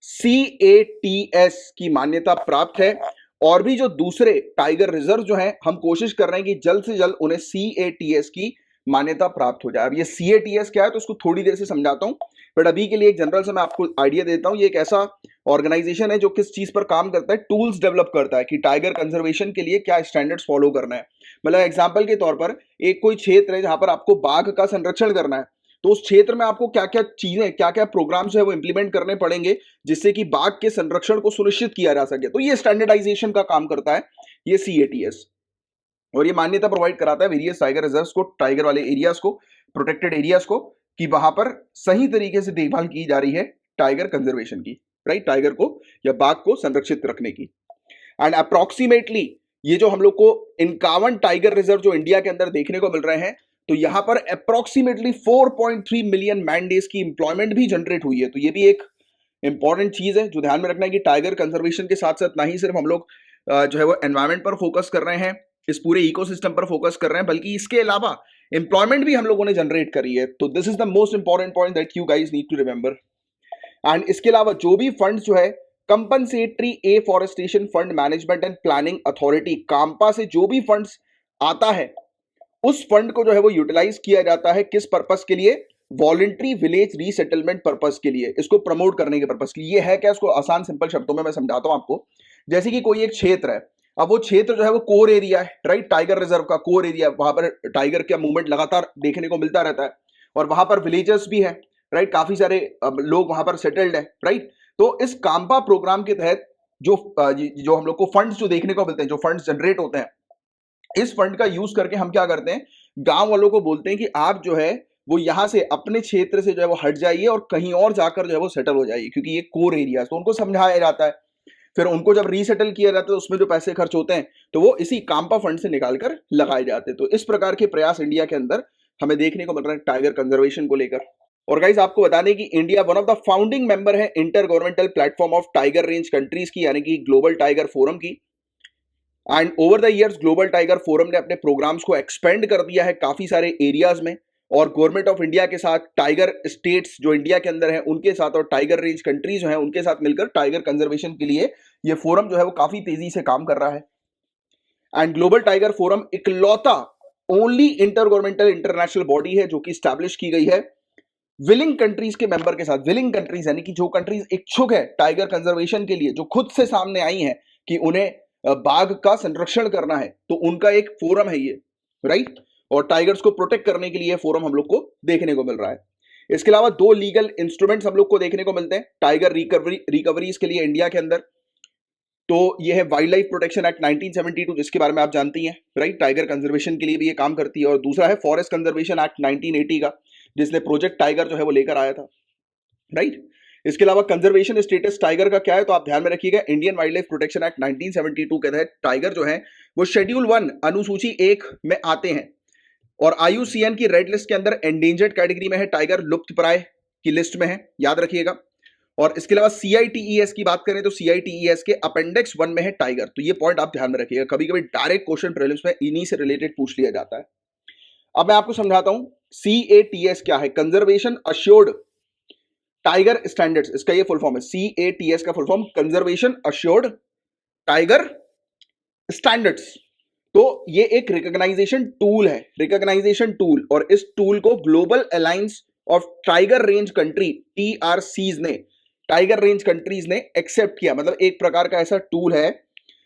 CATS की मान्यता प्राप्त है, और भी जो दूसरे टाइगर रिजर्व जो हैं, हम कोशिश कर रहे हैं कि जल्द से जल्द उन्हें CATS की मान्यता प्राप्त हो जाए। अब ये CATS क्या है तो उसको थोड़ी देर से समझाता हूं, बट अभी के लिए एक जनरल से मैं आपको आइडिया देता हूं। ये एक ऐसा ऑर्गेनाइजेशन है जो किस चीज पर काम करता है, टूल्स डेवलप करता है कि टाइगर कंजर्वेशन के लिए क्या स्टैंडर्ड्स फॉलो करना है। मतलब एग्जांपल के तौर पर एक कोई क्षेत्र है जहां पर आपको बाघ का संरक्षण करना है, तो उस क्षेत्र में आपको क्या क्या चीजें, क्या क्या प्रोग्राम्स है वो इंप्लीमेंट करने पड़ेंगे जिससे कि बाघ के संरक्षण को सुनिश्चित किया जा सके। तो ये स्टैंडर्डाइजेशन का काम करता है ये CATS, और ये मान्यता प्रोवाइड कराता है वेरियस टाइगर रिजर्व्स को, टाइगर वाले एरियाज को, प्रोटेक्टेड एरियाज को, कि वहां पर सही तरीके से देखभाल की जा रही है टाइगर कंजर्वेशन की, राइट, टाइगर को या बाघ को संरक्षित रखने की। एंड अप्रोक्सीमेटली ये जो हम लोग को 51 टाइगर रिजर्व जो इंडिया के अंदर देखने को मिल रहे हैं, तो यहां पर अप्रोक्सीमेटली 4.3 मिलियन मैन डेज की इंप्लॉयमेंट भी जनरेट हुई है। तो ये भी एक इंपॉर्टेंट चीज है जो ध्यान में रखना है कि टाइगर कंजर्वेशन के साथ साथ ना ही सिर्फ हम लोग जो है वो एनवायरमेंट पर फोकस कर रहे हैं, इस पूरे इकोसिस्टम पर फोकस कर रहे हैं, बल्कि इसके अलावा एम्प्लॉयमेंट भी हम लोगों ने जनरेट करी है। तो this is the most important point that you guys need to remember. And इसके अलावा जो भी फंड जो है compensatory afforestation fund management and planning authority, CAMPA से जो भी फंड्स आता है उस फंड को जो है वो यूटिलाइज किया जाता है किस पर्पस के लिए, वॉलंटरी विलेज रीसेटलमेंट पर्पस के लिए, इसको प्रमोट करने के पर्पस के लिए। ये है क्या, इसको आसान सिंपल शब्दों में मैं समझाता हूं आपको। जैसे कि कोई एक क्षेत्र है, अब वो क्षेत्र जो है वो कोर एरिया है, राइट, टाइगर रिजर्व का कोर एरिया, वहां पर टाइगर का मूवमेंट लगातार देखने को मिलता रहता है, और वहां पर विलेजर्स भी है, राइट, काफी सारे लोग वहां पर सेटल्ड है, राइट। तो इस काम्पा प्रोग्राम के तहत जो हम लोग को फंड्स जो देखने को मिलते हैं, जो फंड्स जनरेट होते हैं, इस फंड का यूज करके हम क्या करते हैं, गांव वालों को बोलते हैं कि आप जो है वो यहां से अपने क्षेत्र से जो है वो हट जाइए और कहीं और जाकर जो है वो सेटल हो जाइए, क्योंकि ये कोर एरिया है। तो उनको समझाया जाता है, फिर उनको जब रीसेटल किया जाता है तो उसमें जो पैसे खर्च होते हैं तो वो इसी काम्पा फंड से निकालकर लगाए जाते हैं। तो इस प्रकार के प्रयास इंडिया के अंदर हमें देखने को मिल रहा है टाइगर कंजर्वेशन को लेकर। और गाइस आपको बता दें कि India one of the founding member है intergovernmental platform of tiger range countries की, यानी कि ग्लोबल टाइगर फोरम की। And over the years global tiger forum ने अपने प्रोग्राम्स को एक्सपेंड कर दिया है काफी सारे एरियाज में, और गवर्नमेंट ऑफ इंडिया के साथ टाइगर स्टेट्स जो इंडिया के अंदर है उनके साथ, और टाइगर रेंज कंट्रीज जो है उनके साथ मिलकर टाइगर कंजर्वेशन के लिए ये फोरम जो है वो काफी तेजी से काम कर रहा है। एंड ग्लोबल टाइगर फोरम इकलौता only inter governmental international body है जो कि स्टैब्लिश की गई है विलिंग कंट्रीज के मेंबर के साथ। विलिंग कंट्रीज यानी कि जो कंट्रीज इच्छुक है टाइगर कंजर्वेशन के लिए, जो खुद से सामने आई हैं कि उन्हें बाघ का संरक्षण करना है, तो उनका एक फोरम है ये, राइट। और टाइगर्स को प्रोटेक्ट करने के लिए फोरम हम लोग को देखने को मिल रहा है। इसके अलावा 2 लीगल इंस्ट्रूमेंट्स हम लोग को देखने को मिलते हैं टाइगर रिकवरीज के लिए इंडिया के अंदर। तो ये है वाइल्ड लाइफ प्रोटेक्शन एक्ट 1972, जिसके बारे में आप जानती हैं, राइट, टाइगर कंजर्वेशन के लिए भी ये काम करती है। और दूसरा है फॉरेस्ट कंजर्वेशन एक्ट 1980 का, जिसने प्रोजेक्ट टाइगर जो है वो लेकर आया था, राइट। इसके अलावा कंजर्वेशन स्टेटस टाइगर का क्या है, तो आप ध्यान में रखिएगा, Indian wild life protection act 1972 के तहत टाइगर जो है वो शेड्यूल 1 अनुसूची 1 में आते हैं, और IUCN की रेड लिस्ट के अंदर एंडेंजर्ड कैटेगरी में है टाइगर, लुप्तप्राय की लिस्ट में है, याद रखिएगा। और इसके अलावा CITES की बात करें तो CITES के अपेंडिक्स 1 में है टाइगर। तो ये पॉइंट आप ध्यान में रखिएगा, कभी कभी डायरेक्ट क्वेश्चन प्रीलिम्स में इन्हीं से रिलेटेड पूछ लिया जाता है। अब मैं आपको समझाता हूं CATS क्या है, कंजर्वेशन अश्योर्ड टाइगर स्टैंडर्ड्स, इसका ये फुल फॉर्म है। CATS का full form conservation assured tiger standards. तो ये एक रिकॉग्नाइजेशन टूल है, रिकॉग्नाइजेशन टूल, और इस टूल को global alliance of tiger range country TRCs ने, टाइगर रेंज कंट्रीज ने एक्सेप्ट किया। मतलब एक प्रकार का ऐसा टूल है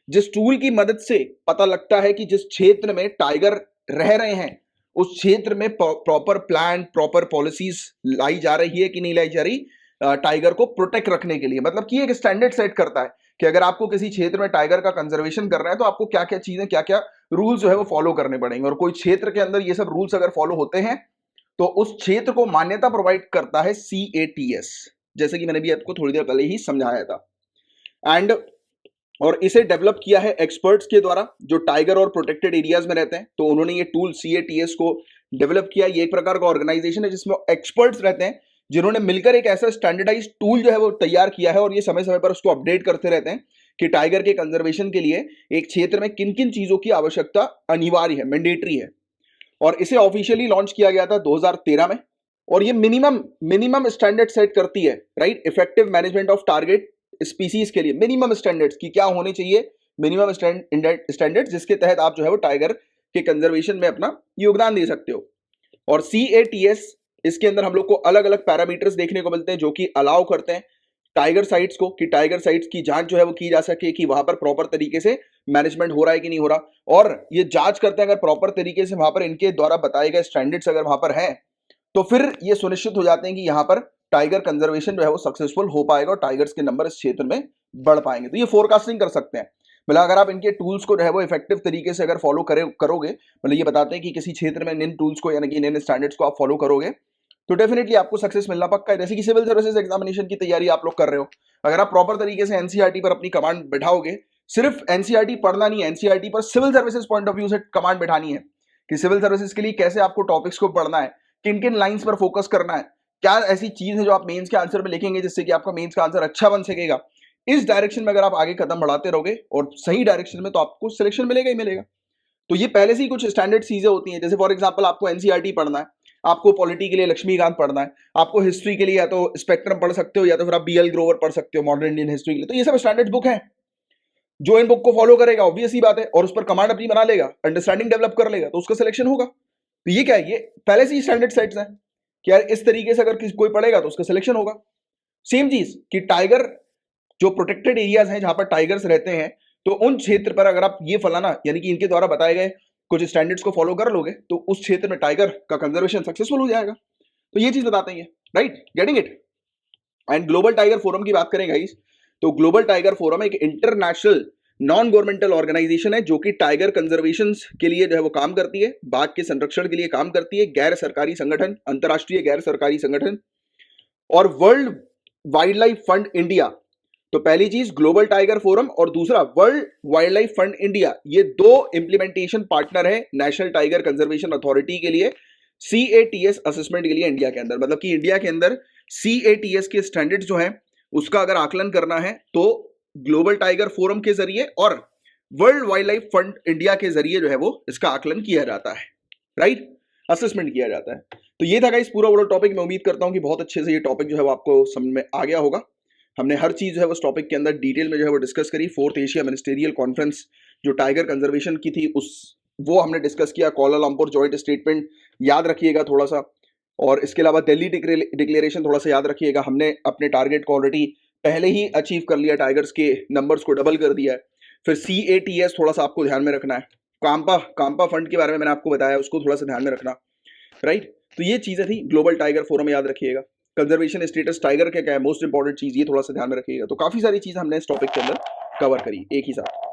जिस टूल की मदद से पता लगता है कि जिस क्षेत्र में टाइगर रह रहे हैं उस क्षेत्र में प्रॉपर प्लान, प्रॉपर पॉलिसीज लाई जा रही है कि नहीं लाई जा रही टाइगर को प्रोटेक्ट रखने के लिए। मतलब कि एक स्टैंडर्ड सेट करता है कि अगर आपको किसी क्षेत्र में टाइगर का कंजर्वेशन करना है तो आपको क्या क्या चीजें, क्या क्या रूल्स जो है वो फॉलो करने पड़ेंगे, और कोई क्षेत्र के अंदर ये सब रूल्स अगर फॉलो होते हैं तो उस क्षेत्र को मान्यता प्रोवाइड करता है CATS, जैसे कि मैंने भी आपको थोड़ी देर पहले ही समझाया था। एंड और इसे डेवलप किया है एक्सपर्ट्स के द्वारा जो टाइगर और प्रोटेक्टेड एरियाज में रहते हैं। तो उन्होंने ये टूल CATS को डेवलप किया। ये एक प्रकार का ऑर्गेनाइजेशन है जिसमें एक्सपर्ट्स रहते हैं जिन्होंने मिलकर एक ऐसा स्टैंडर्डाइज टूल जो है वो तैयार किया है, और ये समय समय पर उसको अपडेट करते रहते हैं कि टाइगर के कंजर्वेशन के लिए एक क्षेत्र में किन किन चीजों की आवश्यकता अनिवार्य है, मैंडेटरी है। और इसे ऑफिशियली लॉन्च किया गया था 2013 में, और ये मिनिमम स्टैंडर्ड सेट करती है, right, effective management of target species के लिए मिनिमम स्टैंडर्ड्स की क्या होने चाहिए मिनिमम स्टैंडर्ड जिसके तहत आप जो है वो टाइगर के कंजर्वेशन में अपना योगदान दे सकते हो। और CATS इसके अंदर हम लोग को अलग अलग पैरामीटर्स देखने को मिलते हैं जो कि अलाउ करते हैं टाइगर साइट्स को कि टाइगर साइट्स की जांच जो है वो की जा सके कि वहां पर प्रॉपर तरीके से मैनेजमेंट हो रहा है कि नहीं हो रहा। और ये जांच करते हैं अगर प्रॉपर तरीके से वहां पर इनके द्वारा बताए गए स्टैंडर्ड्स अगर वहां पर हैं तो फिर ये सुनिश्चित हो जाते हैं कि यहाँ पर टाइगर कंजर्वेशन जो है वो सक्सेसफुल हो पाएगा और टाइगर्स के नंबर इस क्षेत्र में बढ़ पाएंगे। तो ये फोरकास्टिंग कर सकते हैं। मतलब अगर आप इनके टूल्स को जो है वो इफेक्टिव तरीके से अगर फॉलो करोगे, मतलब ये बताते हैं कि किसी क्षेत्र में इन टूल्स को यानी कि इन स्टैंडर्ड्स को आप फॉलो करोगे तो डेफिनेटली आपको सक्सेस मिलना पक्का है। जैसे कि सिविल सर्विसेज एग्जामिनेशन की तैयारी आप लोग कर रहे हो, अगर आप प्रॉपर तरीके से एनसीईआरटी पर अपनी कमांड बैठाओगे, सिर्फ एनसीईआरटी पढ़ना नहीं है, एनसीईआरटी पर civil services point of view से कमांड बैठानी है कि सिविल सर्विसेज के लिए कैसे आपको टॉपिक्स को पढ़ना है, किन किन लाइंस पर फोकस करना है, क्या ऐसी चीज है जो आप मेंस के आंसर में लिखेंगे जिससे कि आपका मेंस का आंसर अच्छा बन सकेगा। इस डायरेक्शन में अगर आप आगे कदम बढ़ाते रहोगे और सही डायरेक्शन में तो आपको सिलेक्शन मिलेगा ही मिलेगा। तो ये पहले से ही कुछ स्टैंडर्ड चीजें होती हैं। जैसे फॉर एग्जांपल आपको एनसीईआरटी पढ़ना है, आपको पॉलिटी के लिए लक्ष्मीकांत पढ़ना है, आपको हिस्ट्री के लिए या तो स्पेक्ट्रम पढ़ सकते हो या तो फिर आप BL ग्रोवर पढ़ सकते हो मॉडर्न इंडियन हिस्ट्री के लिए। तो ये सब स्टैंडर्ड बुक है, जो इन बुक को फॉलो करेगा ऑब्वियस ही बात है और उस पर कमांड अपनी बना लेगा, अंडरस्टैंडिंग डेवलप कर लेगा तो उसका सिलेक्शन होगा। तो ये क्या है, ये पहले से ही स्टैंडर्ड सेट्स हैं कि यार इस तरीके से अगर कोई पढ़ेगा तो उसका सिलेक्शन होगा। सेम चीज कि टाइगर जो प्रोटेक्टेड एरियाज हैं जहां पर टाइगर्स रहते हैं तो उन क्षेत्र पर अगर आप ये फलाना यानी कि इनके द्वारा बताए गए कुछ स्टैंडर्ड्स को फॉलो कर लोगे तो उस क्षेत्र में टाइगर का कंजर्वेशन सक्सेसफुल हो जाएगा। तो ये चीज बताते हैं, right, getting it. And global tiger forum की बात करें गाइस, तो ग्लोबल टाइगर फोरम एक इंटरनेशनल नॉन गवर्नमेंटल ऑर्गेनाइजेशन है जो कि टाइगर कंजर्वेशन के लिए जो है वो काम करती है, बाघ के संरक्षण के लिए काम करती है, गैर सरकारी संगठन, अंतरराष्ट्रीय गैर सरकारी संगठन और world wild life fund India. तो पहली चीज ग्लोबल टाइगर फोरम और दूसरा world wild life fund India, ये दो इंप्लीमेंटेशन पार्टनर है नेशनल टाइगर कंजर्वेशन अथॉरिटी के लिए CATS असेसमेंट के लिए इंडिया के अंदर। मतलब कि इंडिया के अंदर CATS के स्टैंडर्ड्स जो है उसका अगर आकलन करना है तो ग्लोबल टाइगर फोरम के जरिए और world wild life fund India के जरिए जो है वो इसका आकलन किया जाता है, राइट, असेसमेंट किया जाता है। तो ये था गाइस पूरा वो टॉपिक। मैं उम्मीद करता हूं कि बहुत अच्छे से ये टॉपिक जो है वो आपको समझ में आ गया होगा। हमने हर चीज जो है उस टॉपिक के अंदर डिटेल में जो है वो डिस्कस करी। 4th एशिया मिनिस्टेरियल कॉन्फ्रेंस जो टाइगर कंजर्वेशन की थी वो हमने डिस्कस किया। कोलालमपुर जॉइंट स्टेटमेंट याद रखिएगा थोड़ा सा, और इसके अलावा दिल्ली डिक्लेरेशन थोड़ा सा याद रखिएगा। हमने अपने टारगेट को ऑलरेडी पहले ही अचीव कर लिया, टाइगर्स के नंबर्स को डबल कर दिया है। फिर CATS थोड़ा सा आपको ध्यान में रखना है। काम्पा फंड के बारे में मैंने आपको बताया, उसको थोड़ा सा ध्यान में रखना, राइट। तो ये चीजें थी। ग्लोबल टाइगर फोरम याद रखिएगा, कंजर्वेशन स्टेटस टाइगर क्या है, मोस्ट इंपॉर्टेंट चीज ये थोड़ा सा ध्यान में रखिएगा। तो काफी सारी चीज हमने इस टॉपिक के अंदर कवर करी एक ही साथ।